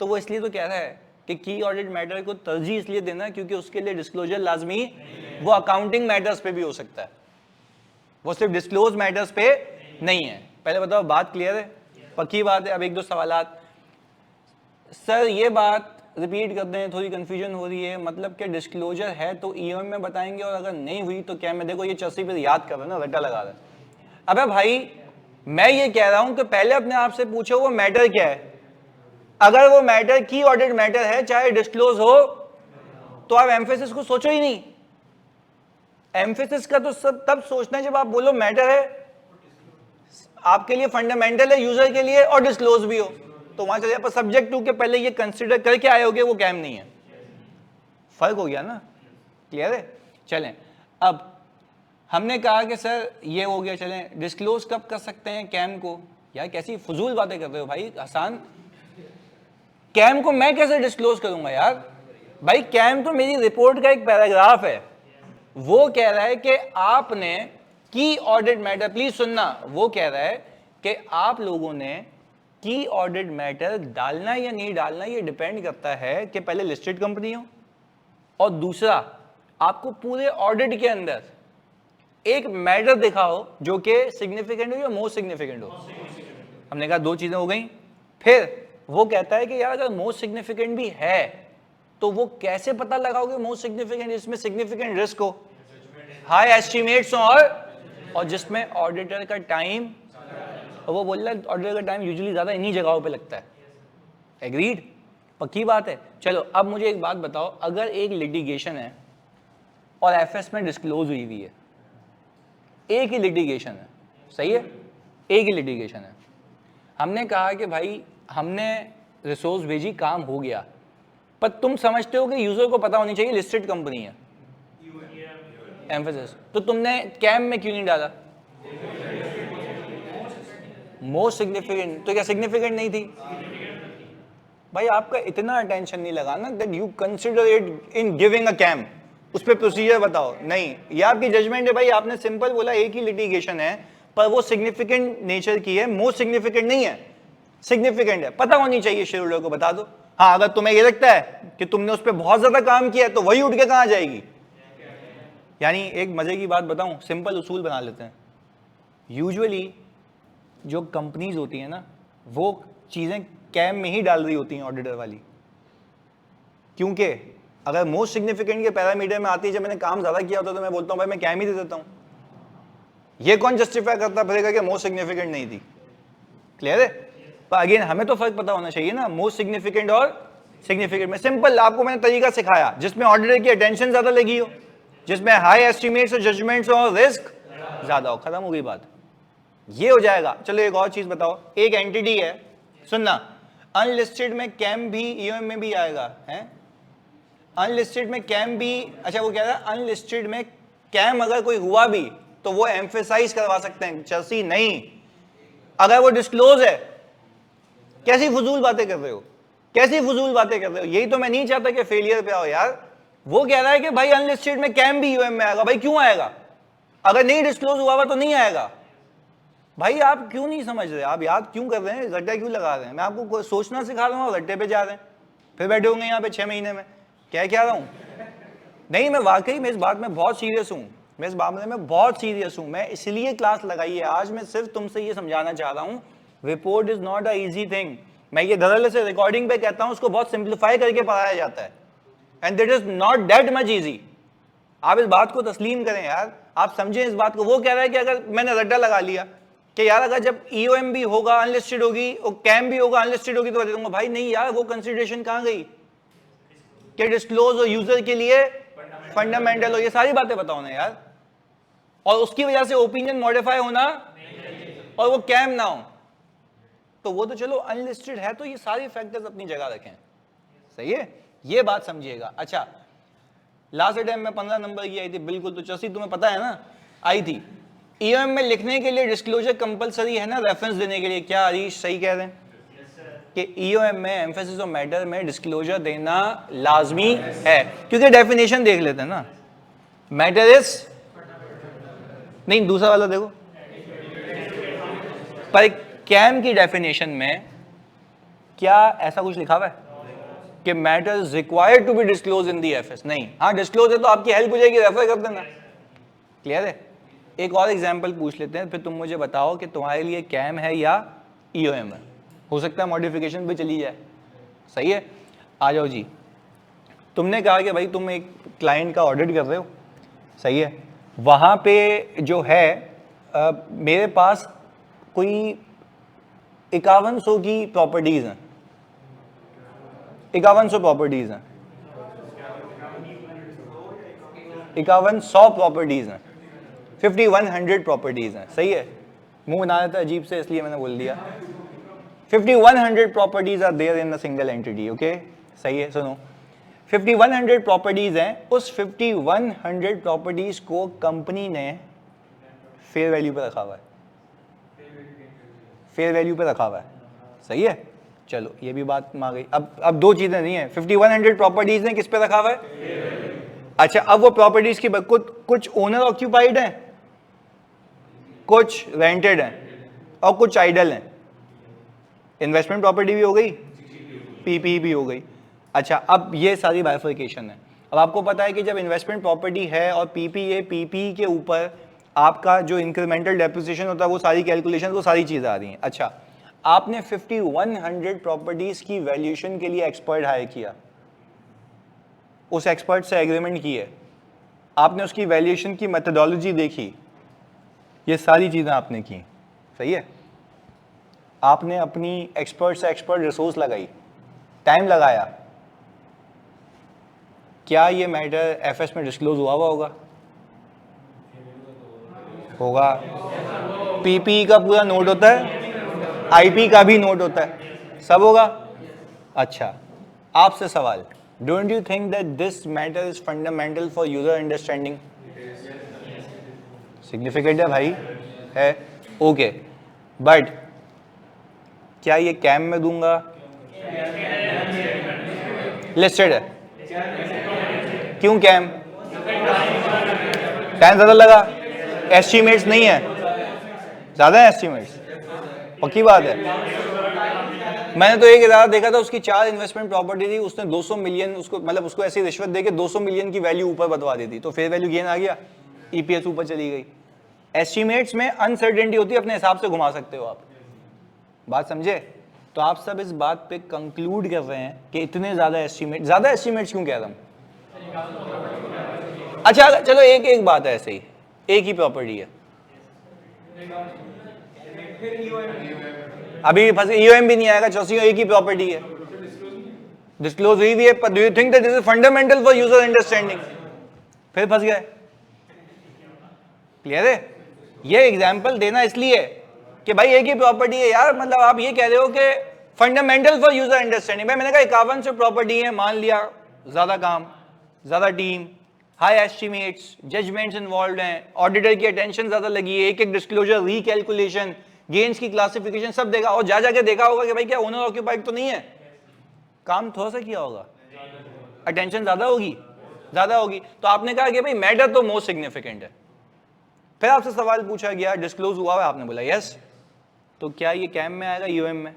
तो वो इसलिए तो कह रहा है कि की ऑडिट मैटर को तरजीह इसलिए देना क्योंकि उसके लिए डिस्क्लोजर लाजमी, वो अकाउंटिंग मैटर्स पे भी हो सकता है, वो सिर्फ डिस्क्लोज मैटर्स पे नहीं है। पहले बताओ बात क्लियर है, पक्की बात है? अब एक दो सवालात। सर ये बात रिपीट करते हैं, थोड़ी कंफ्यूजन हो रही है, मतलब कि डिस्क्लोजर है तो ईओएम में बताएंगे और अगर नहीं हुई तो क्या? मैं देखो ये चस्सी पे याद कर रहा है ना, रट्टा लगा रहा है। अबे भाई मैं ये कह रहा हूं कि पहले अपने आप से पूछो वो मैटर क्या है। अगर वो मैटर की ऑडिट मैटर है, चाहे डिस्क्लोज हो, तो आप एम्फेसिस को सोचो ही नहीं। एम्फेसिस का तो सब तब सोचना है जब आप बोलो मैटर है, आपके लिए फंडामेंटल है, यूजर के लिए, और डिस्क्लोज भी हो, तो वहां चले। पर सब्जेक्ट टू के पहले ये कंसीडर करके आए होगे, वो कैम नहीं है। फर्क हो गया ना, क्लियर है? चलें, अब हमने कहा कि सर ये हो गया, चलें डिस्क्लोज कब कर सकते हैं कैम को? यार कैसी फजूल बातें कर रहे हो भाई, आसान। कैम को मैं कैसे डिस्क्लोज करूंगा यार? भाई कैम तो मेरी रिपोर्ट का एक पैराग्राफ है, वो कह रहा है कि आपने की ऑडिट मैटर, प्लीज सुनना, वो कह रहा है कि आप लोगों ने की ऑडिट मैटर डालना या नहीं डालना, ये डिपेंड करता है कि पहले लिस्टेड कंपनी हो और दूसरा आपको पूरे ऑडिट के अंदर एक मैटर दिखा हो जो कि सिग्निफिकेंट हो या मोस्ट सिग्निफिकेंट हो। हमने कहा दो चीजें हो गई। फिर वो कहता है कि यार अगर मोस्ट सिग्निफिकेंट भी है तो वो कैसे पता लगाओगे मोस्ट सिग्निफिकेंट? इसमें सिग्निफिकेंट रिस्क हो, हाई एस्टिमेट्स और जिसमें ऑडिटर का टाइम, और वो बोल रहा है ऑडिटर का टाइम यूजुअली ज्यादा इन्हीं जगहों पे लगता है। एग्रीड? पक्की बात है। चलो अब मुझे एक बात बताओ, अगर एक लिटिगेशन है और एफएस में डिस्क्लोज हुई हुई है, एक ही लिटिगेशन है, सही है, एक ही लिटिगेशन है, हमने कहा कि भाई हमने रिसोर्स भेजी, काम हो गया, पर तुम समझते हो कि यूजर को पता होनी चाहिए लिस्टेड कंपनी है, एम्फेसिस, तो तुमने कैम में क्यों नहीं डाला मोस्ट सिग्निफिकेंट? तो क्या सिग्निफिकेंट नहीं थी? भाई आपका इतना अटेंशन नहीं लगाना that you consider it in giving a KAM, उस पर प्रोसीजर बताओ। नहीं, ये आपकी जजमेंट है भाई, आपने सिंपल बोला एक ही लिटिगेशन है पर वो सिग्निफिकेंट नेचर की है, मोस्ट सिग्निफिकेंट नहीं है, सिग्निफिकेंट है, पता होनी चाहिए शेयरहोल्डर को, बता दो। हाँ, अगर तुम्हें ये लगता है कि तुमने उस पर बहुत ज्यादा काम किया है तो वही उठ के कहां जाएगी। यानी एक मजे की बात बताऊं, सिंपल उसूल बना लेते हैं। यूजुअली जो कंपनीज होती है ना, वो चीजें कैम में ही डाल रही होती हैं ऑडिटर वाली, क्योंकि अगर मोस्ट सिग्निफिकेंट के पैरामीटर में आती है, जब मैंने काम ज्यादा किया होता तो मैं बोलता हूं भाई मैं कैम ही दे देता हूं। ये कौन जस्टिफाई करता फिरेगा कि मोस्ट सिग्निफिकेंट नहीं थी? क्लियर है? पर अगेन हमें तो फर्क पता होना चाहिए ना, मोस्ट सिग्निफिकेंट और सिग्निफिकेंट में। सिंपल आपको मैंने तरीका सिखाया जिसमें ऑडिटर की अटेंशन ज्यादा लगी हो, जिसमें हाई एस्टिमेट्स और जजमेंट्स और रिस्क ज्यादा हो, खत्म हो गई बात, ये हो जाएगा। चलो एक और चीज बताओ, एक एंटिटी है, सुनना, अनलिस्टेड में कैम भी ईओएम में भी आएगा, है अनलिस्टेड में कैम भी। अच्छा वो कह रहा है अनलिस्टेड में कैम अगर कोई हुआ भी तो वो एम्फेसाइज करवा सकते हैं, चर्सी नहीं, अगर वो डिस्क्लोज है। कैसी फजूल बातें कर रहे हो, कैसी फजूल बातें कर रहे हो? यही तो मैं नहीं चाहता कि फेलियर पे आओ यार। वो कह रहा है कि भाई अनलिस्टेड में कैम भी ईओएम में आएगा, भाई क्यों आएगा? अगर नहीं डिस्क्लोज हुआ हुआ तो नहीं आएगा। भाई आप क्यों नहीं समझ रहे, आप याद क्यों कर रहे हैं, रट्टा क्यों लगा रहे हैं? मैं आपको सोचना सिखा रहा हूँ, रट्टे पे जा रहे हैं, फिर बैठे होंगे यहाँ पे 6 महीने में। क्या रहा हूँ? नहीं, मैं वाकई में इस बात में बहुत सीरियस हूँ, मैं इस मामले में बहुत सीरियस हूँ। मैं इसलिए क्लास लगाई है आज, मैं सिर्फ तुमसे ये समझाना चाह रहा हूँ, report is not a easy thing. मैं ये धड़ल्ले से रिकॉर्डिंग पे कहता हूँ, उसको बहुत सिंप्लीफाई करके पढ़ाया जाता है, and that is not that much easy. आप इस बात को तस्लीम करें यार, आप समझें इस बात को। वो कह रहा है कि अगर मैंने रट्टा लगा लिया कि यार अगर जब ईओएम भी होगा अनलिस्टेड होगी और कैम भी होगा अनलिस्टेड होगी तो बता दूंगा, भाई नहीं यार, वो कंसिडरेशन कहां गई कि डिस्क्लोज हो यूजर के लिए, फंडामेंटल हो, ये सारी बातें बताओ ना यार। और उसकी वजह से ओपिनियन मॉडिफाई होना और वो कैम ना हो, तो वो तो चलो अनलिस्टेड है, तो ये सारे फैक्टर्स अपनी जगह रखें। सही है, ये बात समझिएगा। अच्छा, लास्ट टाइम में 15 नंबर की आई थी, बिल्कुल, तो चसी तुम्हें पता है ना, आई थी। ईओएम में लिखने के लिए डिस्क्लोजर कंपलसरी है ना, रेफरेंस देने के लिए। क्या हरीश सही कह रहे हैं कि ईओएम में एम्फेसिस ऑफ मैटर में डिस्क्लोजर देना लाजमी है? क्योंकि डेफिनेशन देख लेते हैं ना, मैटर इज, नहीं दूसरा वाला देखो, पर कैम की डेफिनेशन में क्या ऐसा कुछ लिखा हुआ है कि matter is required to be disclose in the FS? नहीं। हाँ डिस्क्लोज है तो आपकी हेल्प हो जाएगी, रेफर कर देना। क्लियर है? एक और एग्जांपल पूछ लेते हैं, फिर तुम मुझे बताओ कि तुम्हारे लिए कैम है या ईओएम है। हो सकता है मॉडिफिकेशन भी चली जाए। सही है, आ जाओ जी। तुमने कहा कि भाई तुम एक क्लाइंट का ऑडिट कर रहे हो, सही है, वहां पे जो है मेरे पास कोई 5100 की प्रॉपर्टीज हैं, 5100 प्रॉपर्टीज हैं, 5100 प्रॉपर्टीज हैं, 5100 प्रॉपर्टीज हैं। सही है, मुंह बना देता अजीब से इसलिए मैंने बोल दिया। 5100 properties are there in a single entity. Okay, सही है, सुनो, 5100 प्रॉपर्टीज हैं। उस 5100 प्रॉपर्टीज को कंपनी ने फेयर वैल्यू पे रखा हुआ है, फेयर वैल्यू पे रखा हुआ है। सही है, चलो ये भी बात आ गई। अब दो चीजें नहीं है, 5100 प्रॉपर्टीज ने किस पे रखा हुआ है? अच्छा, अब वो प्रॉपर्टीज की कुछ ओनर ऑक्यूपाइड हैं, कुछ रेंटेड हैं और कुछ आइडल हैं। इन्वेस्टमेंट प्रॉपर्टी भी हो गई, पीपी भी हो गई। अच्छा, अब ये सारी बाइफर्केशन है। अब आपको पता है कि जब इन्वेस्टमेंट प्रॉपर्टी है और पीपी के ऊपर आपका जो इंक्रीमेंटल डेप्रिसिएशन होता है, वो सारी कैलकुलेशन, वो सारी चीजें आ रही हैं। अच्छा, आपने 5100 प्रॉपर्टीज की वैल्यूएशन के लिए एक्सपर्ट हायर किया, उस एक्सपर्ट से एग्रीमेंट की है, आपने उसकी वैल्यूएशन की मेथोडोलॉजी देखी, ये सारी चीजें आपने की। सही है, आपने अपनी एक्सपर्ट से एक्सपर्ट रिसोर्स लगाई, टाइम लगाया। क्या ये मैटर एफएस में डिस्क्लोज हुआ होगा? होगा। पीपी का पूरा नोट होता है, आईपी का भी नोट होता है, सब होगा। अच्छा, आपसे सवाल, don't you think that this matter is fundamental for user understanding? Significant है भाई, है। ओके, बट क्या ये कैम में दूंगा? लिस्टेड है। क्यों कैम? टाइम ज्यादा लगा, एस्टिमेट्स नहीं है, ज्यादा है एस्टिमेट्स, पक्की बात है। मैंने तो एक इदारा देखा था, उसकी 4 इन्वेस्टमेंट प्रॉपर्टी थी, उसने 200 मिलियन उसको, मतलब उसको ऐसी रिश्वत देके 200 मिलियन की वैल्यू ऊपर बतवा दी थी, तो फेयर वैल्यू गेन आ गया, ईपीएस ऊपर चली गई। एस्टिमेट्स में अनसर्टेनिटी होती है, अपने हिसाब से घुमा सकते हो आप। बात समझे? तो आप सब इस बात पे कंक्लूड कर रहे हैं कि इतने ज्यादा एस्टिमेट्स क्यों कह रहा हूं? अच्छा चलो, एक बात है, ऐसे ही एक ही प्रॉपर्टी है, अभी फंस, ईओएम भी नहीं आएगा, चौथी एक ही प्रॉपर्टी है, डिस्क्लोज हुई भी है, do you think that this is fundamental for user understanding? फिर फंस गए। क्लियर है? ये एग्जांपल देना इसलिए कि भाई एक ही प्रॉपर्टी है यार, मतलब आप ये कह रहे हो कि फंडामेंटल फॉर यूजर अंडरस्टैंडिंग। भाई मैंने कहा 5100 प्रॉपर्टी है, मान लिया ज्यादा काम, ज्यादा team, high estimates, judgements involve हैं, ऑडिटर की अटेंशन ज्यादा लगी है, एक एक डिस्क्लोजर, रीकैलकुलेशन, गेन्स की क्लासिफिकेशन सब देखा, और जा जाके देखा होगा कि भाई क्या ओनर ऑक्यूपाइड तो नहीं है, काम थोड़ा सा किया होगा, अटेंशन ज्यादा होगी। तो आपने कहा कि भाई मैटर तो मोस्ट सिग्निफिकेंट है। फिर आपसे सवाल पूछा गया, डिस्क्लोज हुआ है, आपने बोला यस, तो क्या ये कैम में आएगा, यूएम में?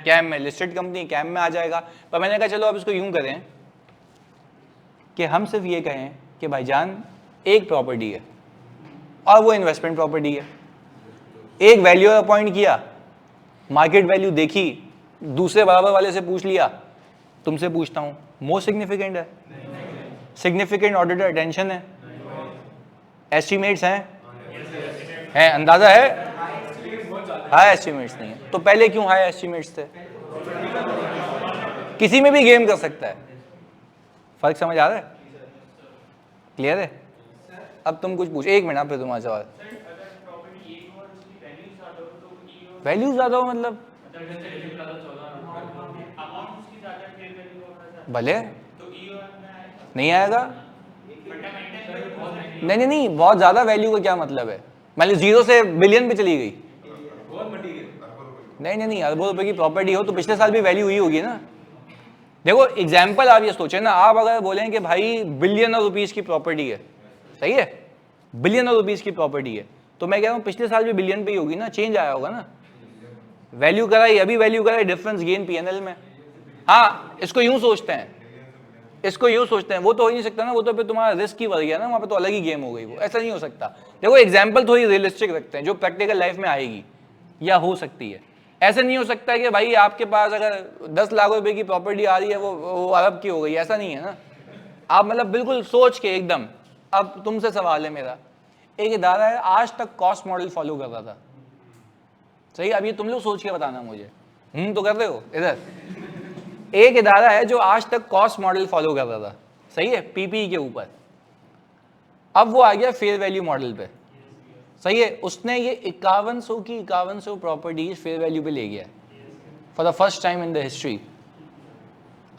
कैम में, लिस्टेड कंपनी कैम में आ जाएगा। पर मैंने कहा चलो अब इसको यूं करें कि हम सिर्फ ये कहें कि भाईजान एक प्रॉपर्टी है और वो इन्वेस्टमेंट प्रॉपर्टी है, एक वैल्यू अपॉइंट किया, मार्केट वैल्यू देखी, दूसरे बराबर वाले से पूछ लिया, तुमसे पूछता हूं, मोस्ट सिग्निफिकेंट है? सिग्निफिकेंट ऑडिटर अटेंशन है? एस्टिमेट्स हैं? अंदाजा है? हाई एस्टिमेट्स नहीं है, तो पहले क्यों हाई एस्टिमेट्स थे? किसी में भी गेम कर सकता है। फर्क समझ आ रहा है? क्लियर है? अब तुम कुछ पूछ, 1 मिनट फिर तुम्हारा सवाल। वैल्यू ज्यादा हो मतलब? भले नहीं आएगा, नहीं, बहुत ज्यादा वैल्यू का क्या मतलब है? मान लो 0 से बिलियन पे चली गई, नहीं, अरबों रुपए की प्रॉपर्टी हो तो पिछले साल भी वैल्यू हुई होगी ना। देखो एग्जाम्पल आप ये सोचे ना, आप अगर बोलें कि भाई बिलियन रुपीस की प्रॉपर्टी है, सही है, बिलियन रुपीस की प्रॉपर्टी है, तो मैं कह रहा हूँ पिछले साल भी बिलियन पे ही होगी ना, चेंज आया होगा ना, वैल्यू कराई, अभी वैल्यू कराई, डिफरेंस गेन पीएनएल में। हाँ, इसको यूं सोचते हैं, वो तो हो ही नहीं सकता ना, वो तो फिर तुम्हारा रिस्क ही बढ़ गया ना, वहां पे तो अलग ही गेम हो गई, वो ऐसा नहीं हो सकता। देखो एग्जाम्पल थोड़ी रियलिस्टिक रखते हैं, जो प्रैक्टिकल लाइफ में आएगी या हो सकती है। ऐसा नहीं हो सकता कि भाई आपके पास अगर 10 लाख रुपए की प्रॉपर्टी आ रही है वो अरब की हो गई, ऐसा नहीं है ना। आप मतलब बिल्कुल सोच के एकदम। अब तुमसे सवाल है मेरा, एक इदारा है आज तक कॉस्ट मॉडल फॉलो कर रहा था, सही, अब ये तुम लोग सोच के बताना मुझे, तो कर रहे हो इधर। एक इदारा है जो आज तक कॉस्ट मॉडल फॉलो कर रहा था, सही है, पीपी के ऊपर, अब वो आ गया फेयर वैल्यू मॉडल पे, सही है, उसने ये 5100 की 5100 प्रॉपर्टीज फेयर वैल्यू पे ले गया for the first time in the history.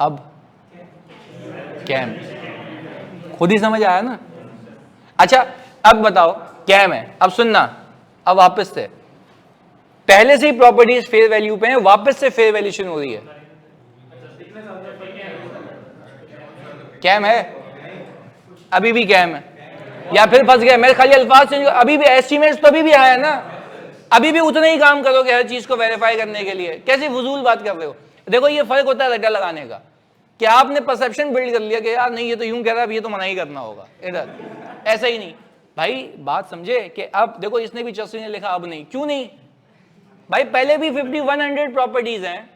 अब कैम, खुद ही समझ आया ना। अच्छा अब बताओ, कैम है, अब सुनना, अब वापस से, पहले से ही प्रॉपर्टीज फेयर वैल्यू पे है, वापस से फेयर वैल्यूएशन हो रही है, कैम है, अभी भी कैम है, या फिर फंस गए, मैं खाली अल्फाज चेंज, अभी भी एस्टीमेट्स तो अभी भी आया ना, अभी भी उतना ही काम करोगे हर चीज को वेरीफाई करने के लिए, कैसी फजूल बात कर रहे हो। देखो ये फर्क होता है रट्टा लगाने का, कि आपने परसेप्शन बिल्ड कर लिया कि यार नहीं ये तो यूं कह रहा है, ये तो मना ही करना होगा इधर, ऐसा ही नहीं भाई, बात समझे कि अब देखो इसने भी जस्टिस ने लिखा, अब नहीं, क्यों नहीं भाई, पहले भी 5100 प्रॉपर्टीज हैं,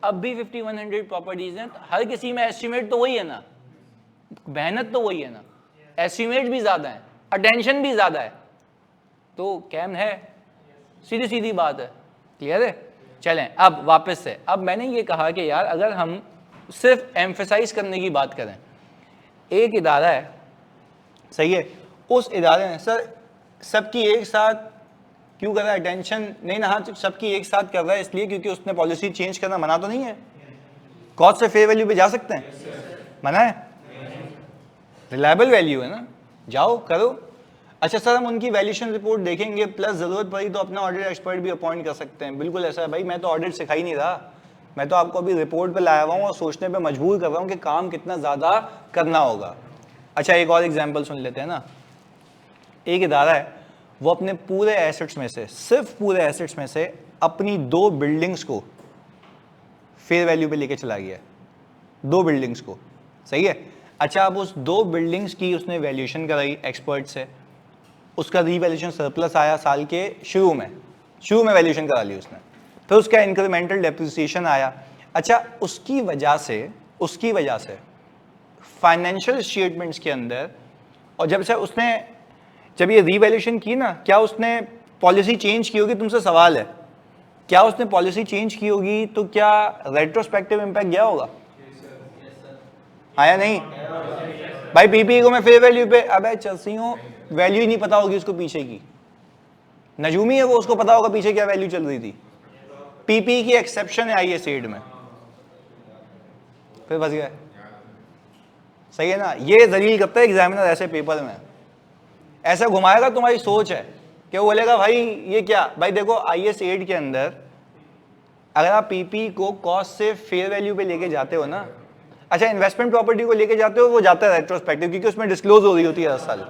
अब भी 5100 प्रॉपर्टीज हैं, तो हर किसी में एस्टिमेट तो वही है ना, मेहनत तो वही है ना, एस्टिमेट भी ज्यादा है, अटेंशन भी ज्यादा है, तो कैम है, सीधी सीधी बात है, क्लियर है। चलें अब वापस से, अब मैंने ये कहा कि यार अगर हम सिर्फ एम्फेसाइज करने की बात करें, एक इदारा है, सही है, उस इदारे ने सर सबकी एक साथ क्यों कर रहा है, अटेंशन नहीं ना, हाँ सबकी एक साथ कर रहा है इसलिए क्योंकि उसने पॉलिसी चेंज करना मना तो नहीं है, कॉस्ट से फेयर वैल्यू पे जा सकते हैं, मना है, रिलायबल वैल्यू है ना, जाओ करो। अच्छा सर हम उनकी वैल्यूएशन रिपोर्ट देखेंगे, प्लस जरूरत पड़ी तो अपना ऑडिट एक्सपर्ट भी अपॉइंट कर सकते हैं, बिल्कुल ऐसा है भाई, मैं तो ऑडिट सिखा ही नहीं रहा, मैं तो आपको अभी रिपोर्ट पे लाया हुआ हूँ और सोचने पे मजबूर कर रहा हूँ कि काम कितना ज्यादा करना होगा। अच्छा एक और एग्जाम्पल सुन लेते हैं ना, एक इदारा है वो अपने पूरे एसेट्स में से, सिर्फ पूरे एसेट्स में से अपनी 2 बिल्डिंग्स को फेयर वैल्यू पे लेके चला गया, 2 बिल्डिंग्स को, सही है। अच्छा अब उस 2 बिल्डिंग्स की उसने वैल्यूएशन कराई एक्सपर्ट से, उसका रीवैल्यूएशन सरप्लस आया साल के शुरू में वैल्यूएशन करा ली उसने, फिर उसका इंक्रीमेंटल डेप्रिसिएशन आया। अच्छा उसकी वजह से फाइनेंशियल स्टेटमेंट्स के अंदर, और जब ये रीवैल्यूएशन की ना, क्या उसने पॉलिसी चेंज की होगी, तुमसे सवाल है, क्या उसने पॉलिसी चेंज की होगी तो क्या रेट्रोस्पेक्टिव इंपैक्ट गया होगा, आया नहीं भाई, पीपी को मैं फेयर वैल्यू पे, अबे चलसियों वैल्यू ही नहीं पता होगी उसको पीछे की, नजूमी है वो, उसको पता होगा पीछे क्या वैल्यू चल रही थी, पीपी की एक्सेप्शन है आई सेड में, फिर फंस गए, सही है ना। ये दलील करता है एग्जामिनर ऐसे पेपर में, ऐसा घुमाएगा, तुम्हारी सोच है कि वो बोलेगा भाई ये क्या, भाई देखो IS 8 के अंदर अगर आप पीपी को कॉस्ट से फेयर वैल्यू पे लेके जाते हो ना, अच्छा इन्वेस्टमेंट प्रॉपर्टी को लेके जाते हो, वो जाता है रेट्रोस्पेक्टिव, क्योंकि उसमें डिस्क्लोज हो रही होती है हर साल,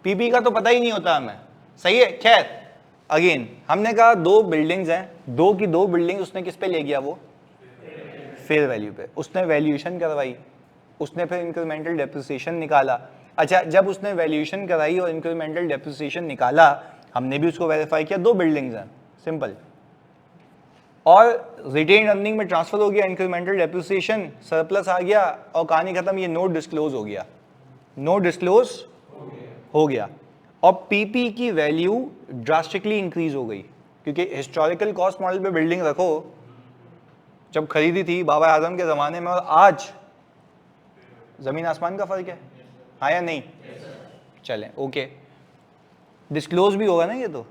पीपी का तो पता ही नहीं होता हमें, सही है। खैर अगेन हमने कहा 2 बिल्डिंग्स हैं, 2 की 2 बिल्डिंग उसने किस पे ले गया, वो फेयर वैल्यू पे, उसने वैल्यूएशन करवाई, उसने फिर इंक्रीमेंटल डेप्रिसिएशन निकाला। अच्छा जब उसने वैल्यूएशन कराई और इंक्रीमेंटल डेप्रिसिएशन निकाला, हमने भी उसको वेरीफाई किया, 2 बिल्डिंग्स हैं, सिंपल, और रिटेन अर्निंग में ट्रांसफर हो गया, इंक्रीमेंटल डेप्रिसिएशन सरप्लस आ गया और कहानी खत्म, ये नोट डिस्क्लोज हो गया, नोट डिस्क्लोज हो गया, और पीपी की वैल्यू ड्रास्टिकली इंक्रीज हो गई, क्योंकि हिस्टोरिकल कॉस्ट मॉडल पे बिल्डिंग रखो, जब खरीदी थी बाबा आजम के ज़माने में और आज ज़मीन आसमान का फ़र्क है, हाँ या नहीं, चलें ओके, डिस्क्लोज भी होगा ना ये तो,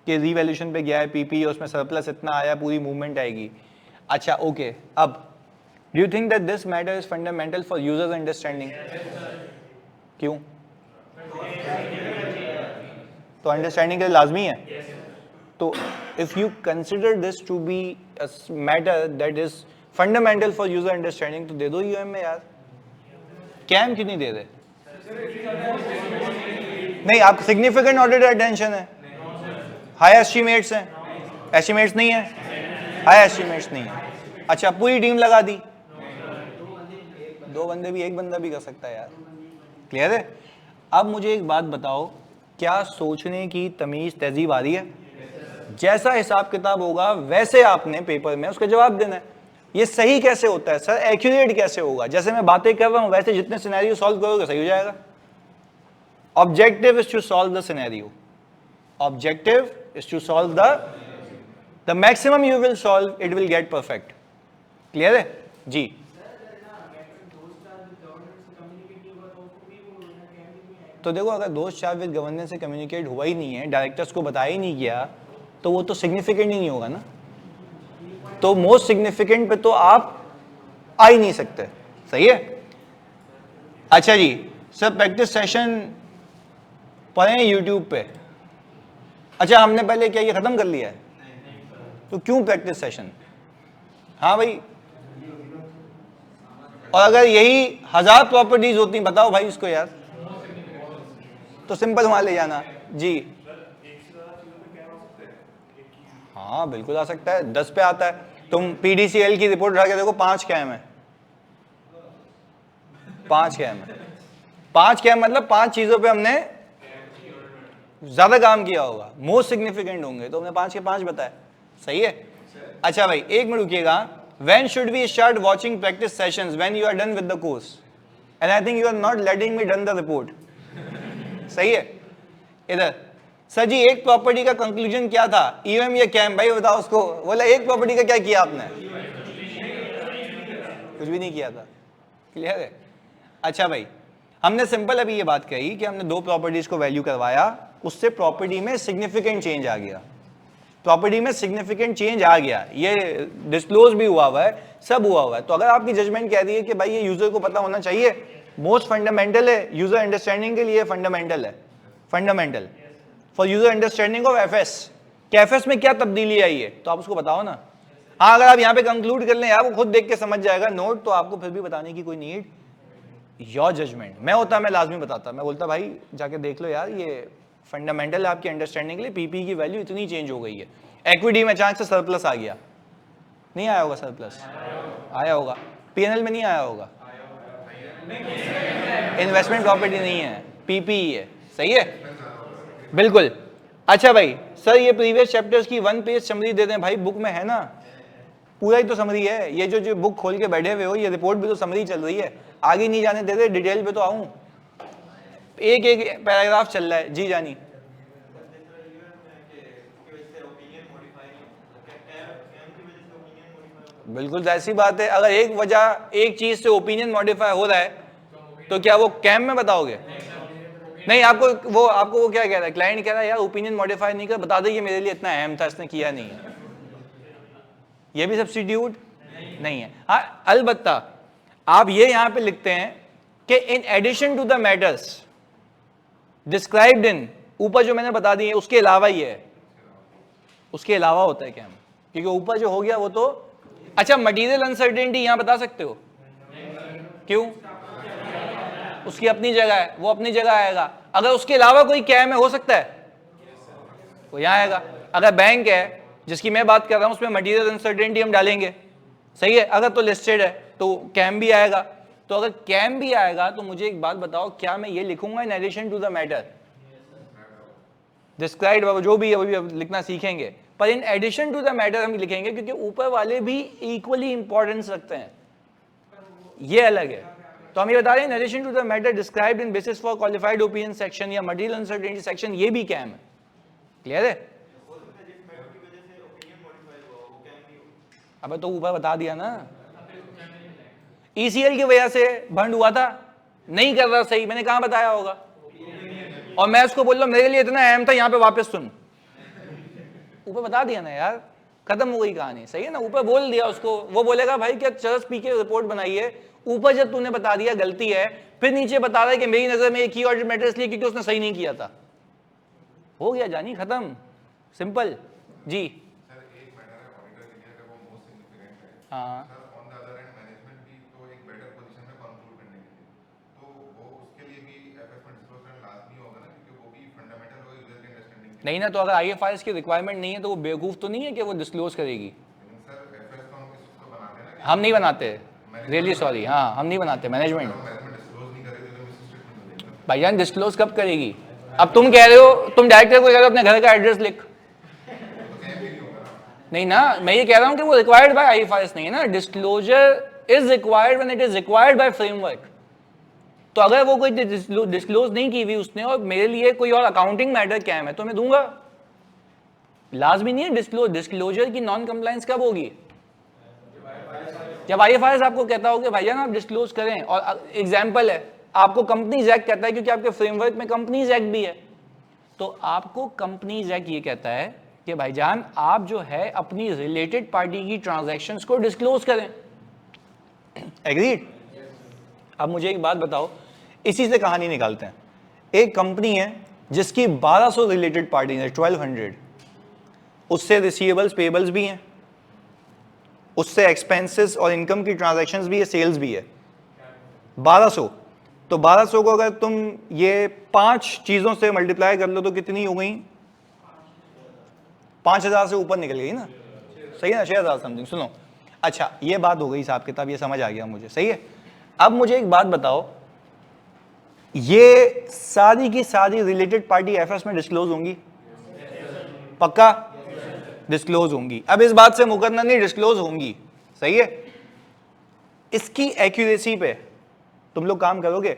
कि रीवैल्यूएशन पे गया है पीपी, उसमें सरप्लस इतना आया, पूरी मूवमेंट आएगी। अच्छा ओके, अब do you think that this matter is fundamental for users understanding? क्यों? तो अंडरस्टैंडिंग के लिए लाजमी है। तो if you consider this to be a matter that is fundamental for user understanding, तो दे दो यूएम में यार। कैम क्यों नहीं दे रहे? नहीं, आप सिग्निफिकेंट ऑडिट अटेंशन है, हाई एस्टिमेट्स हैं, एस्टिमेट्स नहीं है, हाई एस्टिमेट्स नहीं है। अच्छा, पूरी टीम लगा दी, 2 बंदे भी, 1 बंदा भी कर सकता है यार। क्लियर है? अब मुझे एक बात बताओ, क्या सोचने की तमीज तहजीब आ रही है? जैसा हिसाब किताब होगा वैसे आपने पेपर में उसका जवाब देना है। ये सही कैसे होता है सर? एक्यूरेट कैसे होगा? जैसे मैं बातें कर रहा हूं वैसे जितने सिनेरियो सॉल्व करोगे सही हो जाएगा। Objective is to solve the scenario, objective is to solve the maximum you will solve, it will get perfect. Clear है जी? तो देखो, अगर दोस्त स्टाफ विद गवर्नेंस से कम्युनिकेट हुआ ही नहीं है, डायरेक्टर्स को बताया ही नहीं गया, तो वो तो सिग्निफिकेंट ही नहीं होगा ना। तो मोस्ट सिग्निफिकेंट पे तो आप आ ही नहीं सकते। सही है? अच्छा जी सर, प्रैक्टिस सेशन पढ़े यूट्यूब पे। अच्छा, हमने पहले क्या ये खत्म कर लिया है? तो क्यों प्रैक्टिस सेशन? हाँ भाई, और अगर यही 1000 प्रॉपर्टीज होती, बताओ भाई इसको यार, तो सिंपल वहां ले जाना जी। हाँ बिल्कुल आ सकता है, 10 पे आता है। तुम पीडीसीएल की रिपोर्ट उठा के देखो, 5 कैम है, 5 कैम है। 5 कैम मतलब 5 चीजों पे हमने ज्यादा काम किया होगा, मोस्ट सिग्निफिकेंट होंगे, तो हमने 5 के 5 बताया। सही है? अच्छा भाई, एक minute रुकिएगा। When should we start watching practice sessions? When you are done with the course, and I think you are not letting me done the report. सही है? इधर सर जी, एक प्रॉपर्टी का कंक्लूजन क्या था? ईएम या कैम? भाई बताओ उसको। बोला एक प्रॉपर्टी का क्या किया आपने? कुछ भी नहीं किया था। क्लियर है? अच्छा भाई, हमने सिंपल अभी ये बात कही कि हमने 2 प्रॉपर्टीज को वैल्यू करवाया, उससे प्रॉपर्टी में सिग्निफिकेंट चेंज आ गया, प्रॉपर्टी में सिग्निफिकेंट चेंज आ गया, ये डिस्क्लोज भी हुआ है, सब हुआ हुआ है। तो अगर आपकी जजमेंट कह रही है कि भाई ये यूजर को पता होना चाहिए, मोस्ट फंडामेंटल है यूजर अंडरस्टैंडिंग के लिए, फंडामेंटल है, fundamental for user understanding of FS, कि एफएस में क्या तब्दीली आई है, तो आप उसको बताओ ना। हाँ, अगर आप यहाँ पे कंक्लूड कर लें यार, वो खुद देख के समझ जाएगा नोट, तो आपको फिर भी बताने की कोई नीड, योर जजमेंट। मैं होता मैं लाजमी बताता, मैं बोलता भाई जाके देख लो यार, ये फंडामेंटल आपकी अंडरस्टैंडिंग के लिए पीपी की वैल्यू इतनी चेंज हो गई है, इक्विटी में अचानक से सरप्लस आ गया, नहीं आया होगा सरप्लस? आया होगा। पीएनएल में नहीं आया होगा, इन्वेस्टमेंट प्रॉपर्टी नहीं है, पीपी है। सही है? बिल्कुल। अच्छा भाई, सर ये प्रीवियस चैप्टर्स की 1 पेज समरी दे दें। भाई बुक में है ना, पूरा ही तो समरी है। ये जो बुक खोल के बैठे हुए हो, ये रिपोर्ट भी तो समरी चल रही है, आगे नहीं जाने दे रहे, डिटेल पे तो आऊं, एक एक पैराग्राफ चल रहा है। जी जानी। बिल्कुल ऐसी बात है, अगर एक वजह, एक चीज से ओपिनियन मॉडिफाई हो रहा है, तो क्या वो कैम में बताओगे? नहीं, आपको वो क्या कह रहा है, क्लाइंट कह रहा है यार ओपिनियन मॉडिफाई नहीं कर, बता दे ये मेरे लिए इतना अहम था, इसने किया नहीं है, ये भी सब्स्टिट्यूट नहीं है। हाँ अलबत्ता आप ये यहां पे लिखते हैं कि in addition to the matters described in, ऊपर जो मैंने बता दी है उसके अलावा ही है, उसके अलावा होता है क्या, क्योंकि ऊपर जो हो गया वो तो। अच्छा, मटीरियल अनसर्टेनिटी यहां बता सकते हो? क्यों? उसकी अपनी जगह है, वो अपनी जगह आएगा। अगर उसके अलावा कोई क्या में हो सकता है, वो यहां आएगा। अगर बैंक है जिसकी मैं बात कर रहा हूं, उसमें मटीरियल अनसर्टेनिटी हम डालेंगे। सही है? अगर तो लिस्टेड है तो कैम भी आएगा। तो अगर कैम भी आएगा तो मुझे एक बात बताओ, क्या मैं ये लिखूंगा in addition to the matter described, जो भी है वो भी लिखना सीखेंगे, पर in addition to the matter हम लिखेंगे, क्योंकि ऊपर वाले भी इक्वली इंपॉर्टेंस रखते हैं, ये अलग है। तो हम ये बता रहे हैं in addition to the matter described in basis for qualified opinion section या मटीरियल अनसर्टेनिटी सेक्शन, ये भी कैम है। क्लियर है? अब तो ऊपर बता दिया ना, ईसीएल की वजह से भंड हुआ था, नहीं कर रहा सही, मैंने कहां बताया होगा? और मैं उसको बोल रहा हूं मेरे लिए इतना अहम था, यहां पे वापस सुन, ऊपर बता दिया ना यार, खत्म हो गई कहानी, सही है ना। ऊपर बोल दिया उसको, वो बोलेगा भाई क्या चरस पी के रिपोर्ट बनाई है, ऊपर जब तूने बता दिया गलती है, फिर नीचे बता रहा है कि मेरी नजर में एक ही ऑडिट मैटर इसलिए क्योंकि उसने सही नहीं किया था। हो गया जानी, खत्म, सिंपल जी। हाँ नहीं ना, तो अगर IFRS की रिक्वायरमेंट नहीं है तो वो बेवकूफ़ तो नहीं है कि वो डिस्क्लोज करेगी। हम नहीं बनाते, रियली सॉरी, हाँ हम नहीं बनाते मैनेजमेंट। भाईजान डिस्क्लोज कब करेगी? अब तुम कह रहे हो, तुम डायरेक्टर को कह रहे हो अपने घर का एड्रेस लिख, नहीं ना, मैं ये कह रहा हूं कि वो रिक्वायर्ड बाय IFRS नहीं है ना। Disclosure is required when it is required by framework. तो अगर वो कोई डिस्क्लोज नहीं की हुई उसने और मेरे लिए कोई और अकाउंटिंग मैटर क्या है, मैं तो मैं दूंगा, लाजमी नहीं है डिस्क्लोज। डिस्क्लोजर की नॉन कंप्लायंस कब होगी? जब IFRS आपको कहता हो कि भाईजान आप डिस्क्लोज करें। और एग्जांपल है, आपको कंपनीज एक्ट कहता है, क्योंकि आपके फ्रेमवर्क में कंपनीज एक्ट भी है, तो आपको कंपनीज एक्ट ये कहता है कि भाईजान आप जो है अपनी रिलेटेड पार्टी की ट्रांजैक्शंस को डिस्क्लोज करें। एग्रीड? अब मुझे एक बात बताओ, इसी से कहानी निकालते हैं। एक कंपनी है जिसकी 1200 रिलेटेड पार्टी है, 1200, उससे रिसीवेबल्स पेबल्स भी हैं, उससे एक्सपेंसेस और इनकम की ट्रांजैक्शंस भी है, सेल्स भी है, 1200। तो 1200 को अगर तुम ये 5 चीजों से मल्टीप्लाई कर लो तो कितनी हो गई? 5000 से ऊपर निकल गई ना, सही है ना, 6000 समथिंग। सुनो, अच्छा ये बात हो गई हिसाब किताब, ये समझ आ गया मुझे, सही है। अब मुझे एक बात बताओ, ये सारी की सारी रिलेटेड पार्टी FS में डिस्क्लोज होंगी? पक्का डिस्क्लोज होंगी। अब इस बात से मुकरना नहीं, डिस्क्लोज होंगी, सही है। इसकी एक्यूरेसी पे तुम लोग काम करोगे?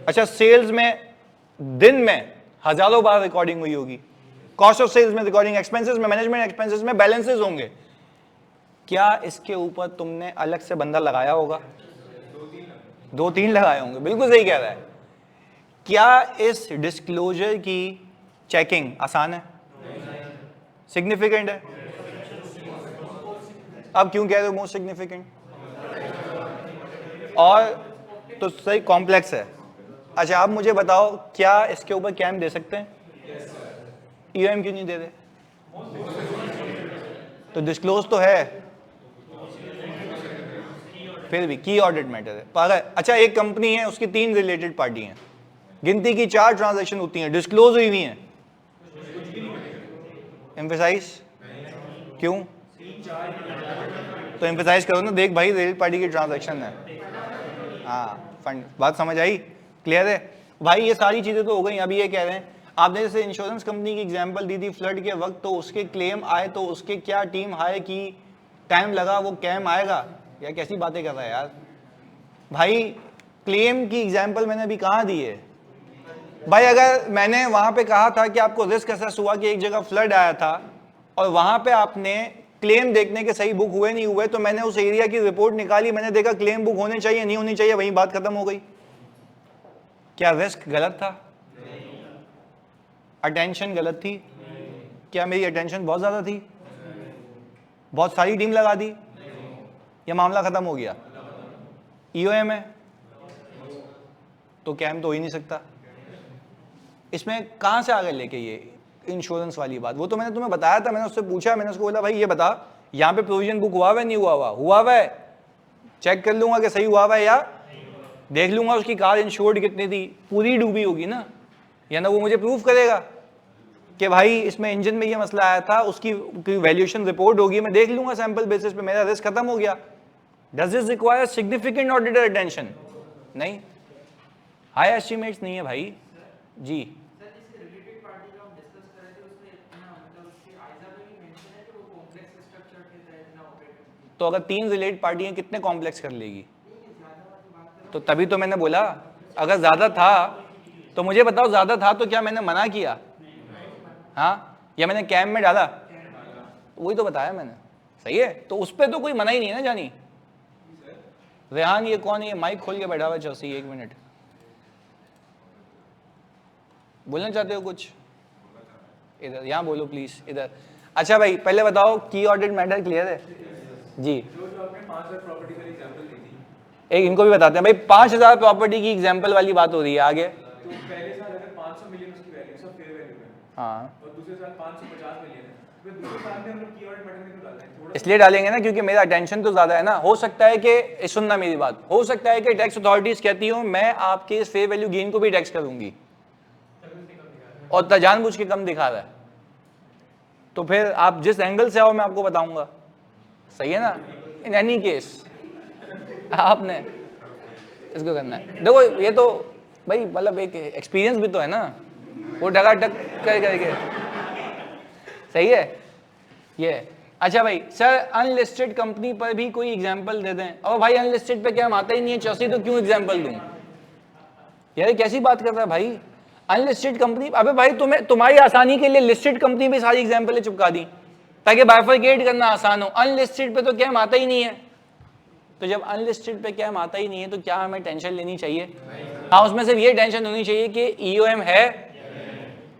अच्छा, सेल्स में दिन में हजारों बार रिकॉर्डिंग हुई होगी, कॉस्ट ऑफ सेल्स में रिकॉर्डिंग, एक्सपेंसेस में, मैनेजमेंट एक्सपेंसेस में बैलेंसेस होंगे, क्या इसके ऊपर तुमने अलग से बंदा लगाया होगा? 2-3 लगाए होंगे, बिल्कुल सही कह रहा है। क्या इस डिस्क्लोजर की चेकिंग आसान है? सिग्निफिकेंट है? अब क्यों कह रहे हो मोस्ट सिग्निफिकेंट? और तो सही कॉम्प्लेक्स है। अच्छा आप मुझे बताओ, क्या इसके ऊपर कैम दे सकते हैं? EOM क्यों नहीं दे रहे? तो डिस्क्लोज तो है, फिर भी की ऑडिट मैटर है। पर अच्छा एक कंपनी है, उसकी 3 रिलेटेड पार्टी हैं, गिनती की 4 ट्रांजैक्शन होती हैं, डिस्क्लोज हुई हुई हैं, एम्फेसाइज क्यों? तो एम्फेसाइज करो ना, देख भाई रिलेटेड पार्टी की ट्रांजैक्शन है, हाँ फंड, बात समझ आई? क्लियर है भाई? ये सारी चीजें तो हो गई। अभी ये कह रहे हैं, आपने जैसे इंश्योरेंस कंपनी की एग्जांपल दी थी फ्लड के वक्त, तो उसके क्लेम आए तो उसके क्या टीम हायर की, टाइम लगा, वो कैम आएगा? या कैसी बातें कर रहा है यार भाई। क्लेम की एग्जांपल मैंने अभी कहाँ दी है भाई? अगर मैंने वहां पे कहा था कि आपको रिस्क असेस हुआ कि एक जगह फ्लड आया था और वहां पे आपने क्लेम देखने के सही बुक हुए नहीं हुए, तो मैंने उस एरिया की रिपोर्ट निकाली, मैंने देखा क्लेम बुक होने चाहिए नहीं होनी चाहिए, वहीं बात खत्म हो गई। क्या रिस्क गलत था? अटेंशन गलत थी? क्या मेरी अटेंशन बहुत ज्यादा थी? बहुत सारी टीम लगा दी, या मामला खत्म हो गया? EOM है तो कैम तो हो ही नहीं सकता। इसमें कहां से आगे लेके ये इंश्योरेंस वाली बात? वो तो मैंने तुम्हें बताया था, मैंने उससे पूछा, मैंने उसको बोला भाई ये बता यहाँ पे प्रोविजन बुक हुआ हुआ है नहीं हुआ हुआ? हुआ हुआ है, चेक कर लूंगा कि सही हुआ हुआ है, या देख लूंगा उसकी कार इंश्योर्ड कितनी थी, पूरी डूबी होगी ना, या ना वो मुझे प्रूफ करेगा कि भाई इसमें इंजन में ये मसला आया था, उसकी वैल्यूएशन रिपोर्ट होगी, मैं देख लूंगा सैंपल बेसिस पे, मेरा रिस्क खत्म हो गया। Does this require significant auditor attention? नहीं, हाई एस्टिमेट्स नहीं है भाई जी। तो अगर 3 रिलेटेड पार्टियां कितने कॉम्प्लेक्स कर लेगी? तो तभी तो मैंने बोला अगर ज्यादा था तो मुझे बताओ, ज्यादा था तो क्या मैंने मना किया? हाँ, या मैंने कैम में डाला? वही तो बताया मैंने, सही है। तो उस पर तो कोई मना ही नहीं है ना जानी। रेहान ये कौन है? ये माइक खोल के बैठा हुआ है चौसी, 1 मिनट, बोलना चाहते हो कुछ? इधर यहाँ बोलो प्लीज, इधर। अच्छा भाई पहले बताओ की ऑडिट मैटर क्लियर है जी? जो आपने 5000 प्रॉपर्टी का एग्जांपल दी थी, एक इनको भी बताते हैं भाई, 5000 प्रॉपर्टी की एग्जांपल वाली बात हो रही है, आगे। तो पहले साल अगर 500 मिलियन उसकी वैल्यू सब फेयर वैल्यू है, हाँ, और दूसरे साल 550 मिलियन है, तो फिर दूसरे साल में हम लोग की ऑडिट मैटर क्यों डाल रहे हैं? थोड़ा इसलिए डालेंगे ना क्योंकि मेरा अटेंशन तो ज्यादा है ना। हो सकता है कि, सुनना मेरी बात, हो सकता है कि टैक्स अथॉरिटीज कहती हूँ मैं आपके इस फेयर वैल्यू गेन को भी टैक्स करूंगी और जानबूझ के कम दिखा रहा है, तो फिर आप जिस एंगल से आओ मैं आपको बताऊंगा, सही है ना? इन एनी केस आपने इसको करना है। देखो ये तो भाई मतलब एक एक्सपीरियंस भी तो है ना, वो टकाटक कर करके, सही है ये। अच्छा भाई सर अनलिस्टेड कंपनी पर भी कोई एग्जांपल दे दें। और भाई अनलिस्टेड पे क्या हम आता ही नहीं है चौसी, तो क्यों एग्जांपल दूं यार? कैसी बात कर रहा है भाई? अनलिस्टेड कंपनी, अबे भाई तुम्हें तुम्हारी आसानी के लिए लिस्टेड कंपनी भी सारी एग्जांपल चिपका दी ताकि बाइफरकेट करना आसान हो। अनलिस्टेड पे तो क्या हम आता ही नहीं है, तो जब अनलिस्टेड पे क्या हम आता ही नहीं है तो क्या हमें टेंशन लेनी चाहिए? हाँ, उसमें सिर्फ ये टेंशन होनी चाहिए कि ईओएम है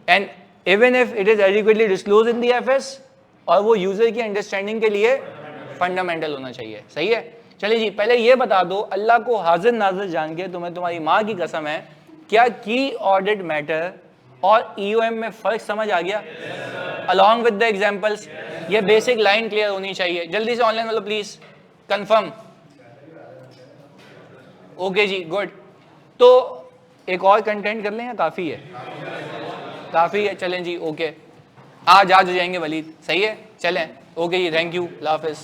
and even if it is adequately disclose in the FS, और वो यूजर की अंडरस्टैंडिंग के लिए फंडामेंटल होना चाहिए, सही है? चलिए जी, पहले ये बता दो, अल्लाह को हाजिर नाजिर जान के तुम्हें तुम्हारी माँ की कसम है, क्या की ऑडिट मैटर और ईओएम में फर्क समझ आ गया? अलॉन्ग विद द एग्जांपल्स, ये बेसिक लाइन क्लियर होनी चाहिए। जल्दी से ऑनलाइन वालों प्लीज कंफर्म। ओके जी, गुड। तो एक और कंटेंट कर लें या काफी है? काफी है, चलें जी, ओके। आज हो जाएंगे वलीद, सही है? चलें, ओके जी, थैंक यू, अल्लाह हाफिज़।